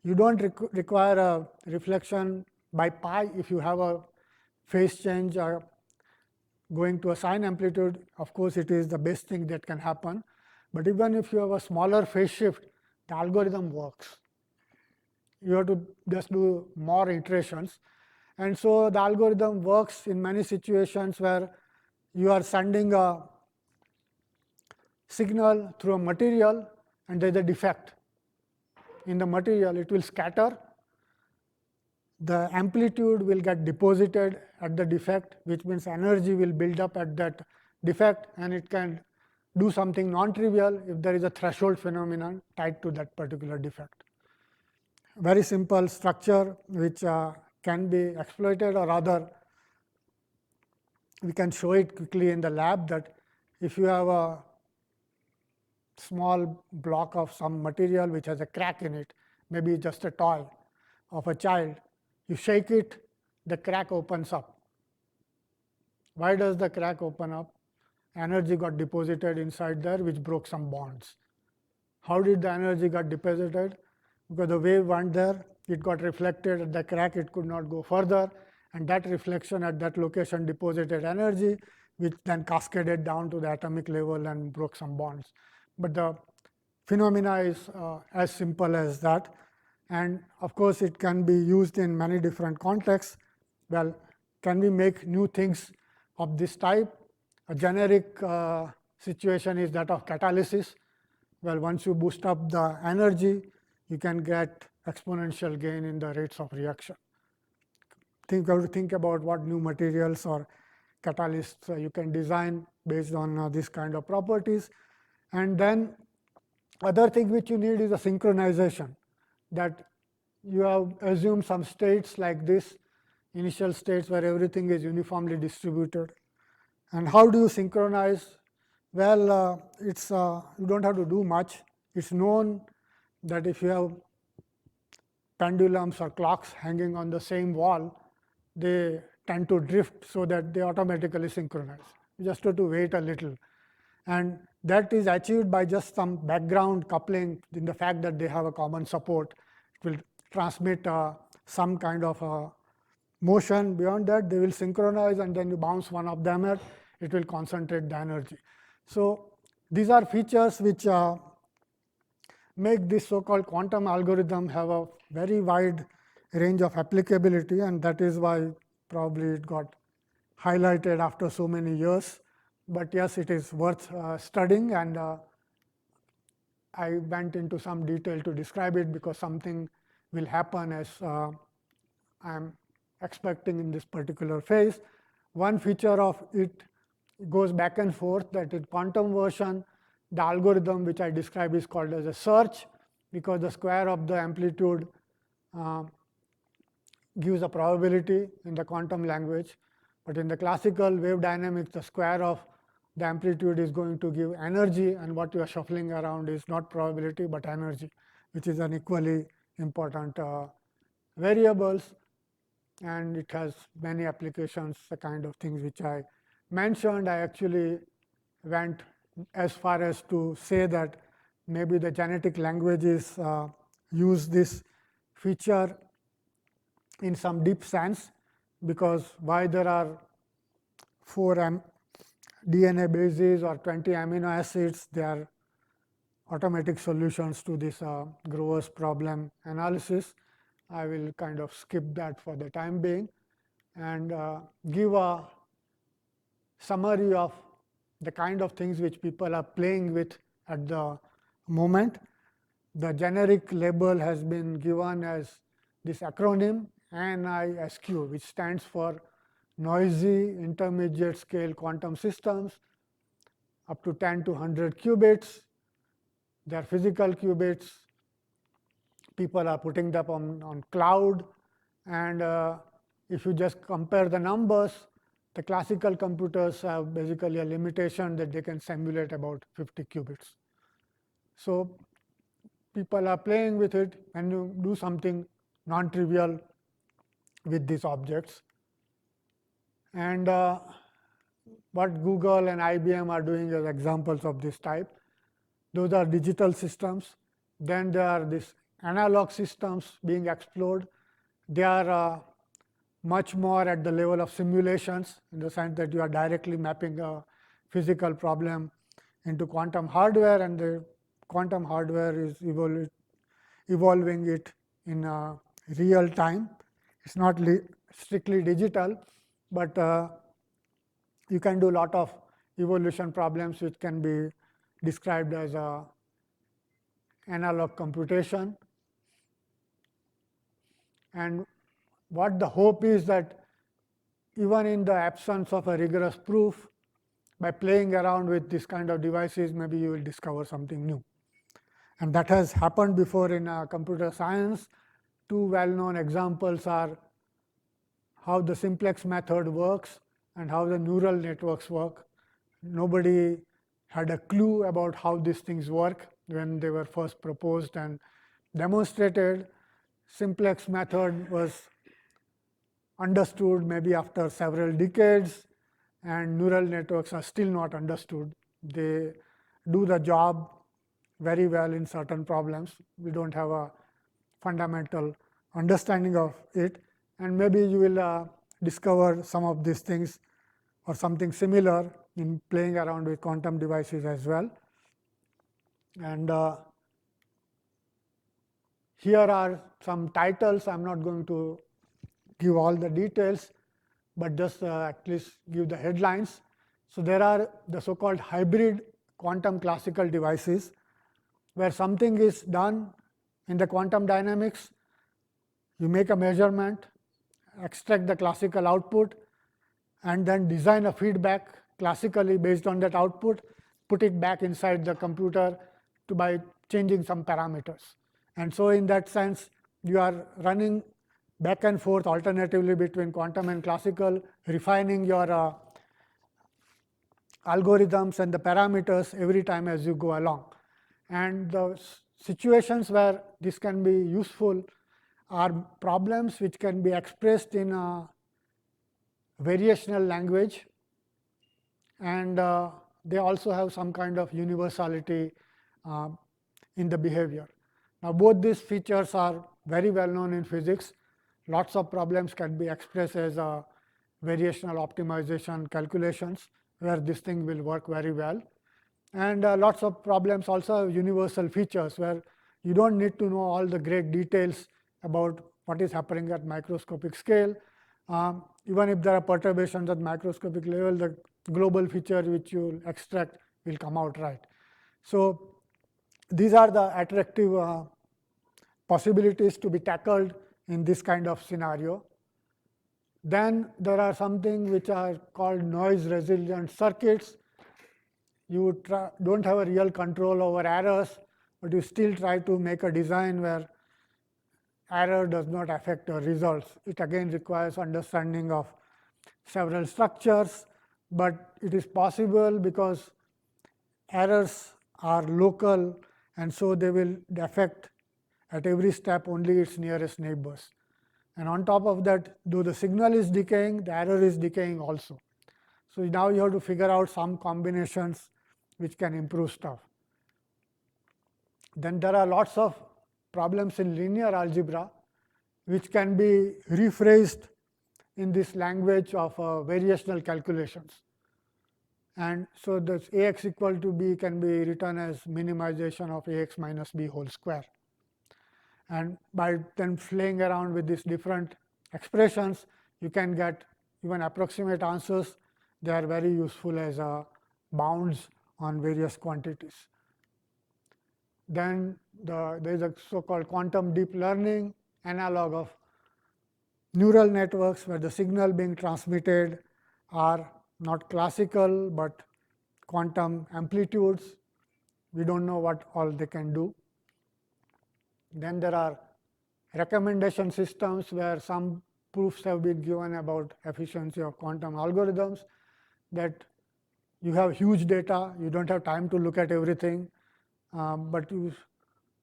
[SPEAKER 2] You don't require a reflection by pi if you have a phase change or going to a sine amplitude. Of course, it is the best thing that can happen. But even if you have a smaller phase shift, the algorithm works. You have to just do more iterations. And so the algorithm works in many situations where you are sending a signal through a material and there is a defect in the material. It will scatter. The amplitude will get deposited at the defect, which means energy will build up at that defect, and it can do something non-trivial if there is a threshold phenomenon tied to that particular defect. Very simple structure which can be exploited, or rather we can show it quickly in the lab, that if you have a small block of some material which has a crack in it, maybe just a toy of a child, you shake it, the crack opens up. Why does the crack open up? Energy got deposited inside there which broke some bonds. How did the energy got deposited? Because the wave went there, it got reflected at the crack, it could not go further, and that reflection at that location deposited energy, which then cascaded down to the atomic level and broke some bonds. But the phenomena is as simple as that. And of course, it can be used in many different contexts. Well, can we make new things of this type? A generic situation is that of catalysis. Well, once you boost up the energy, you can get exponential gain in the rates of reaction. Think about what new materials or catalysts you can design based on this kind of properties. And then other thing which you need is a synchronization, that you have assumed some states like this, initial states where everything is uniformly distributed. And how do you synchronize? Well, it's you don't have to do much. It's known that if you have pendulums or clocks hanging on the same wall, they tend to drift so that they automatically synchronize. You just have to wait a little. And that is achieved by just some background coupling in the fact that they have a common support. It will transmit some kind of motion. Beyond that, they will synchronize, and then you bounce one of them at, it will concentrate the energy. So these are features which make this so-called quantum algorithm have a very wide range of applicability, and that is why probably it got highlighted after so many years. But yes, it is worth studying, and I went into some detail to describe it because something will happen as I am expecting in this particular phase. One feature of it goes back and forth, that in quantum version, the algorithm which I describe is called as a search, because the square of the amplitude gives a probability in the quantum language. But in the classical wave dynamics, the square of the amplitude is going to give energy, and what you are shuffling around is not probability but energy, which is an equally important variables, and it has many applications, the kind of things which I mentioned. I actually went as far as to say that maybe the genetic languages use this feature in some deep sense, because why there are 4 DNA bases or 20 amino acids, they are automatic solutions to this Grover's problem analysis. I will kind of skip that for the time being and give a summary of the kind of things which people are playing with at the moment. The generic label has been given as this acronym NISQ, which stands for Noisy Intermediate Scale Quantum Systems up to 10 to 100 qubits. They are physical qubits. People are putting them on cloud. And if you just compare the numbers, the classical computers have basically a limitation that they can simulate about 50 qubits. So people are playing with it and you do something non-trivial with these objects. And what Google and IBM are doing as examples of this type, those are digital systems. Then there are these analog systems being explored. They are much more at the level of simulations, in the sense that you are directly mapping a physical problem into quantum hardware, and the quantum hardware is evolving it in real time. It's not strictly digital, but you can do a lot of evolution problems which can be described as analog computation. And what the hope is that even in the absence of a rigorous proof, by playing around with this kind of devices, maybe you will discover something new. And that has happened before in computer science. 2 well-known examples are how the simplex method works and how the neural networks work. Nobody had a clue about how these things work when they were first proposed and demonstrated. Simplex method was understood maybe after several decades, and neural networks are still not understood. They do the job very well in certain problems. We don't have a fundamental understanding of it, and maybe you will discover some of these things or something similar in playing around with quantum devices as well. And here are some titles. I'm not going to give all the details, but just at least give the headlines. So there are the so-called hybrid quantum classical devices, where something is done in the quantum dynamics. You make a measurement, extract the classical output, and then design a feedback classically based on that output, put it back inside the computer by changing some parameters. And so in that sense, you are running back and forth alternatively between quantum and classical, refining your algorithms and the parameters every time as you go along. And the situations where this can be useful are problems which can be expressed in a variational language, and they also have some kind of universality in the behavior. Now, both these features are very well known in physics. Lots of problems can be expressed as variational optimization calculations, where this thing will work very well. And lots of problems also have universal features, where you don't need to know all the great details about what is happening at microscopic scale. Even if there are perturbations at microscopic level, the global feature which you extract will come out right. So these are the attractive possibilities to be tackled in this kind of scenario. Then there are something which are called noise resilient circuits. You don't have a real control over errors, but you still try to make a design where error does not affect the results. It again requires understanding of several structures, but it is possible because errors are local, and so they will affect at every step only its nearest neighbors. And on top of that, though the signal is decaying, the error is decaying also. So now you have to figure out some combinations which can improve stuff. Then there are lots of problems in linear algebra, which can be rephrased in this language of variational calculations. And so this Ax equal to b can be written as minimization of Ax minus b whole square. And by then playing around with these different expressions, you can get even approximate answers. They are very useful as bounds on various quantities. Then there is a so-called quantum deep learning analog of neural networks, where the signal being transmitted are not classical, but quantum amplitudes. We don't know what all they can do. Then there are recommendation systems, where some proofs have been given about efficiency of quantum algorithms, that you have huge data, you don't have time to look at everything, but you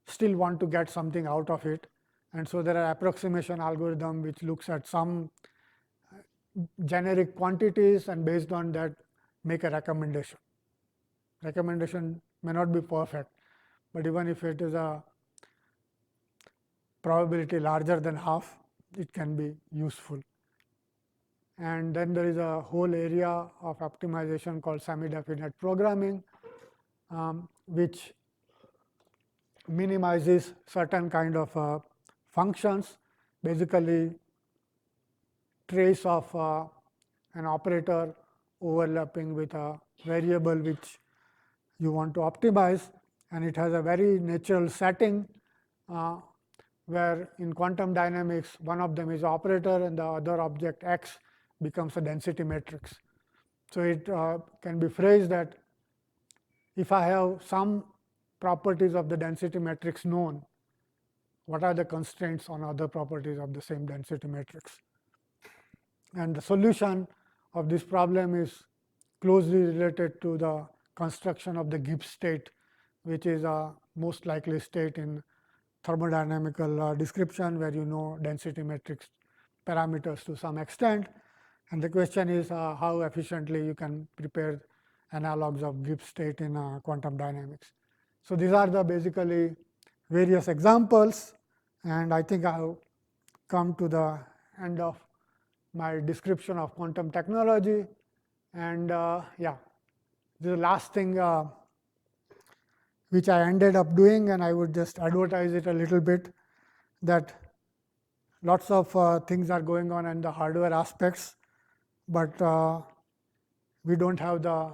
[SPEAKER 2] still want to get something out of it. And so there are approximation algorithm which looks at some generic quantities, and based on that make a recommendation. Recommendation may not be perfect, but even if it is a probability larger than half, it can be useful. And then there is a whole area of optimization called semi-definite programming, which minimizes certain kind of functions, basically trace of an operator overlapping with a variable which you want to optimize, and it has a very natural setting, where in quantum dynamics one of them is operator and the other object x becomes a density matrix. So it can be phrased that if I have some properties of the density matrix known, what are the constraints on other properties of the same density matrix? And the solution of this problem is closely related to the construction of the Gibbs state, which is a most likely state in thermodynamical description, where you know density matrix parameters to some extent. And the question is how efficiently you can prepare analogs of Gibbs state in quantum dynamics. So these are the basically various examples, and I think I have come to the end of my description of quantum technology. And yeah, the last thing which I ended up doing, and I would just advertise it a little bit, that lots of things are going on in the hardware aspects, but we don't have the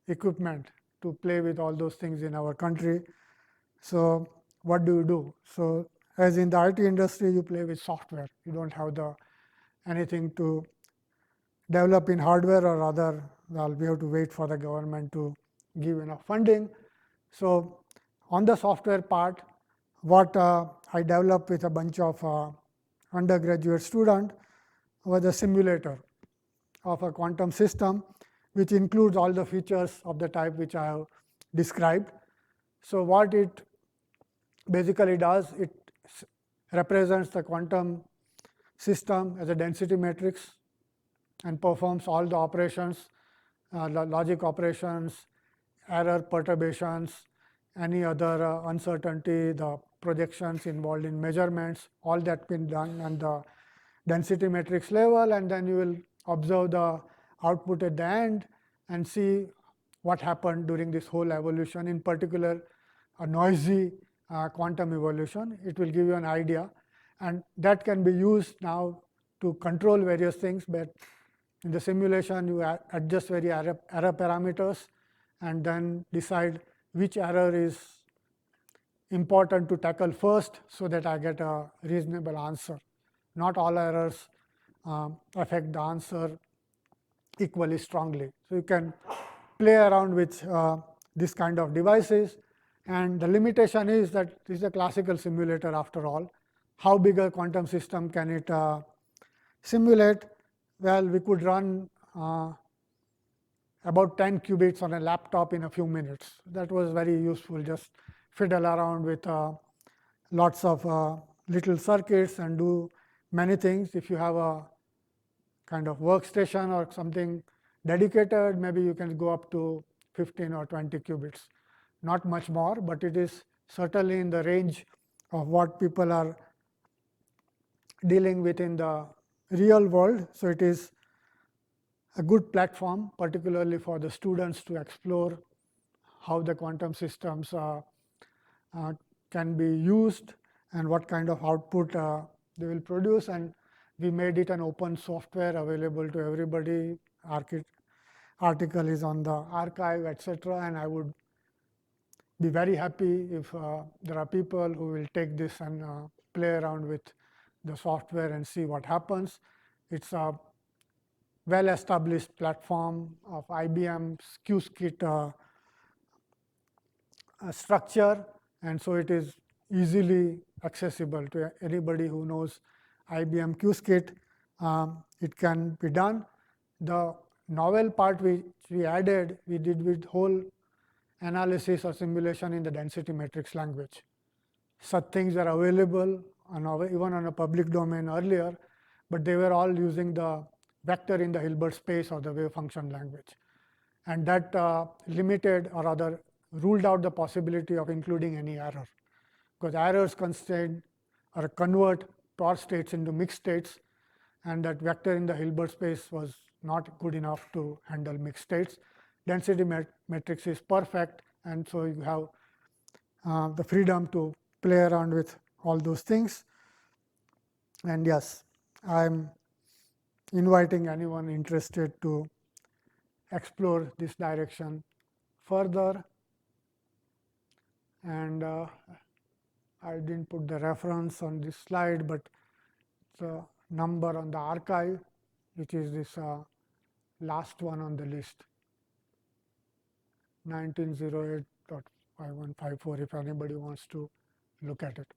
[SPEAKER 2] equipment to play with all those things in our country. So what do? So as in the IT industry, you play with software. You don't have anything to develop in hardware, or rather, well, we have to wait for the government to give enough funding. So on the software part, what I developed with a bunch of undergraduate students was a simulator of a quantum system, which includes all the features of the type which I have described. So what it basically does, it represents the quantum system as a density matrix and performs all the operations, logic operations, error perturbations, any other uncertainty, the projections involved in measurements, all that been done on the density matrix level, and then you will observe the output at the end and see what happened during this whole evolution, in particular a noisy quantum evolution. It will give you an idea, and that can be used now to control various things. But in the simulation, you adjust various error parameters and then decide which error is important to tackle first, so that I get a reasonable answer. Not all errors affect the answer equally strongly. So you can play around with this kind of devices, and the limitation is that this is a classical simulator after all. How big a quantum system can it simulate? Well, we could run about 10 qubits on a laptop in a few minutes. That was very useful. Just fiddle around with lots of little circuits and do many things. If you have a kind of workstation or something dedicated, maybe you can go up to 15 or 20 qubits. Not much more, but it is certainly in the range of what people are dealing with in the real world. So it is a good platform, particularly for the students to explore how the quantum systems can be used and what kind of output they will produce. And we made it an open software available to everybody. Article is on the archive, etc. And I would be very happy if there are people who will take this and play around with the software and see what happens. It's a well-established platform of IBM's QSKIT structure, and so it is easily accessible to anybody who knows IBM QSKIT. It can be done. The novel part which we added, we did with whole analysis or simulation in the density matrix language. Such things are available even on a public domain earlier, but they were all using the vector in the Hilbert space or the wave function language. And that limited or rather ruled out the possibility of including any error, because errors constrain or convert torr states into mixed states, and that vector in the Hilbert space was not good enough to handle mixed states. Density matrix is perfect, and so you have the freedom to play around with all those things. And yes, I am inviting anyone interested to explore this direction further. And I didn't put the reference on this slide, but the number on the archive, which is this last one on the list, 1908.5154, if anybody wants to look at it.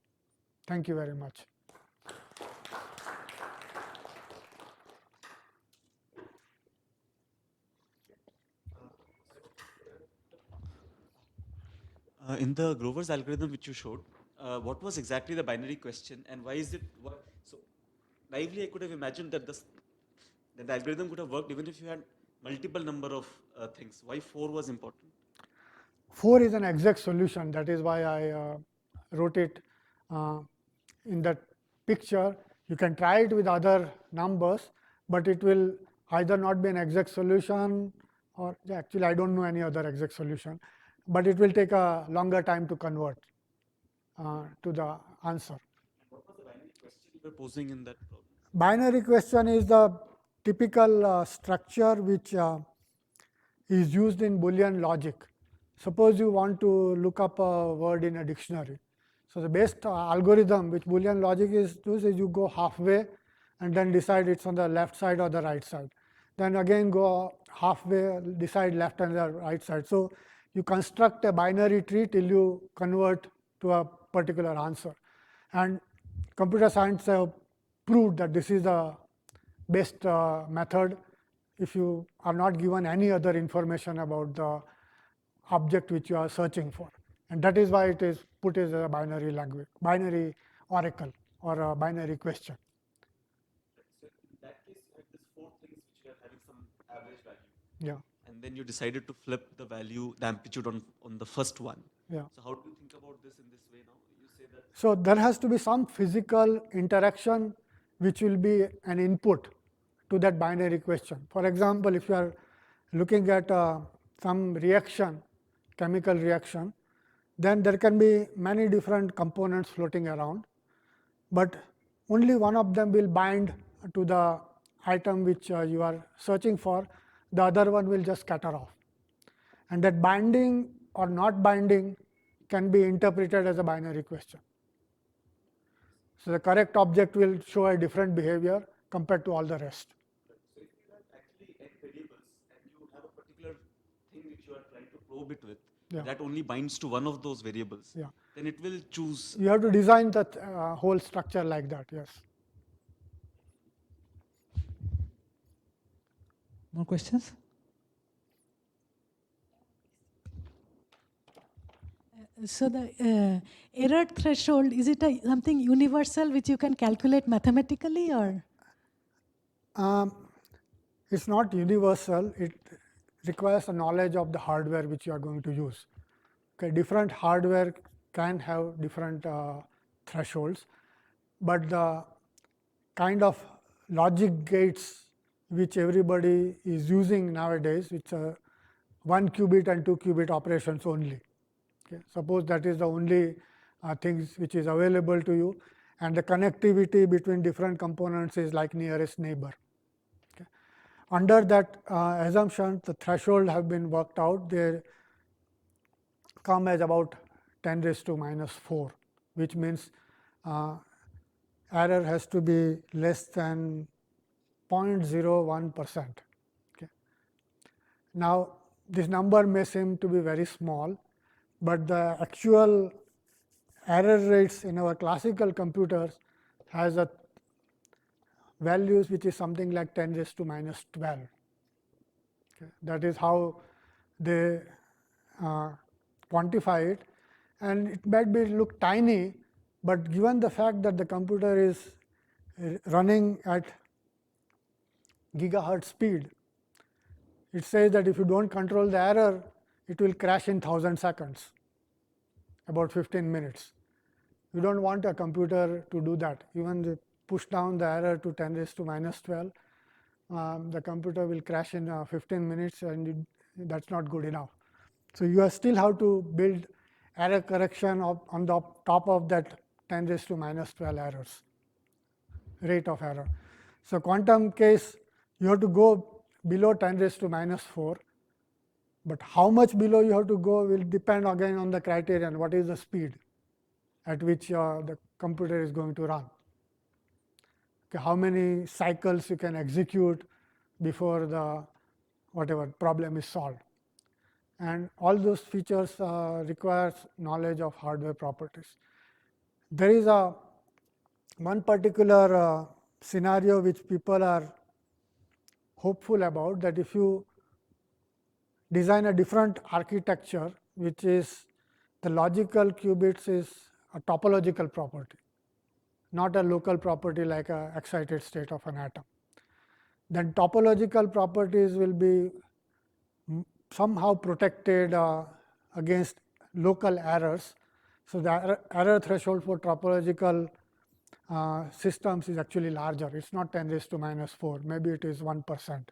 [SPEAKER 2] Thank you very much.
[SPEAKER 3] In the Grover's algorithm which you showed, what was exactly the binary question, and why is it? So naively, I could have imagined that the algorithm could have worked even if you had multiple number of things. Why 4 was important?
[SPEAKER 2] 4 is an exact solution. That is why I wrote it in that picture. You can try it with other numbers, but it will either not be an exact solution, or actually I don't know any other exact solution, but it will take a longer time to convert to the answer.
[SPEAKER 3] What was the binary question you were posing in that problem?
[SPEAKER 2] Binary question is the typical structure which is used in Boolean logic. Suppose you want to look up a word in a dictionary. So the best algorithm which Boolean logic is used is you go halfway and then decide it's on the left side or the right side. Then again go halfway, decide left and the right side. So you construct a binary tree till you convert to a particular answer. And computer science have proved that this is the best method if you are not given any other information about the object which you are searching for. And that is why it is put as a binary language, binary oracle or a binary question.
[SPEAKER 3] So in that case, you had these 4 things which were having some average value.
[SPEAKER 2] Yeah.
[SPEAKER 3] And then you decided to flip the value, the amplitude on the first one.
[SPEAKER 2] Yeah.
[SPEAKER 3] So how do you think about this in this way now? You say that.
[SPEAKER 2] So there has to be some physical interaction which will be an input to that binary question. For example, if you are looking at some reaction, chemical reaction, then there can be many different components floating around, but only one of them will bind to the item which you are searching for, the other one will just scatter off. And that binding or not binding can be interpreted as a binary question. So the correct object will show a different behavior compared to all the rest.
[SPEAKER 3] So if you have actually n variables and you have a particular thing which you are trying to probe it with, that only binds to one of those variables, then it will choose.
[SPEAKER 2] You have to design that whole structure like that, yes.
[SPEAKER 1] More questions?
[SPEAKER 4] So the error threshold, is it something universal which you can calculate mathematically, or?
[SPEAKER 2] It's not universal. It requires a knowledge of the hardware which you are going to use. Okay, different hardware can have different thresholds, but the kind of logic gates which everybody is using nowadays, which are 1 qubit and 2 qubit operations only. Okay. Suppose that is the only things which is available to you, and the connectivity between different components is like nearest neighbor. Okay. Under that assumption, the threshold have been worked out. They come as about 10 raised to minus 4, which means error has to be less than 0.01%. Okay. Now, this number may seem to be very small, but the actual error rates in our classical computers has a values which is something like 10 raised to minus 12. Okay. That is how they quantify it, and it might be look tiny, but given the fact that the computer is running at gigahertz speed, it says that if you do not control the error, it will crash in 1000 seconds, about 15 minutes. You do not want a computer to do that. Even they push down the error to 10 raised to minus 12, the computer will crash in 15 minutes, and that is not good enough. So, you still have to build error correction on the top of that 10 raised to minus 12 errors, rate of error. So, quantum case, you have to go below 10 raised to minus 4, but how much below you have to go will depend again on the criterion, what is the speed at which the computer is going to run. Okay, how many cycles you can execute before the whatever problem is solved. And all those features requires knowledge of hardware properties. There is one particular scenario which people are hopeful about, that if you design a different architecture, which is the logical qubits is a topological property, not a local property like a excited state of an atom. Then topological properties will be somehow protected against local errors. So, the error threshold for topological systems is actually larger. It is not 10 raised to minus 4, maybe it is 1%.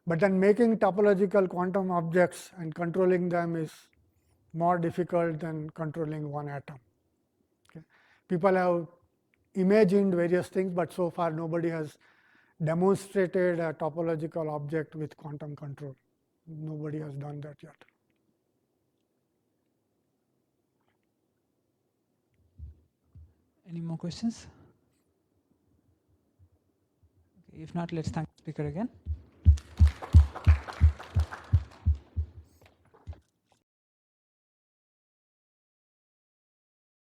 [SPEAKER 2] But then making topological quantum objects and controlling them is more difficult than controlling one atom. Okay. People have imagined various things, but so far nobody has demonstrated a topological object with quantum control. Nobody has done that yet.
[SPEAKER 1] Any more questions? Okay, if not, let's thank the speaker again.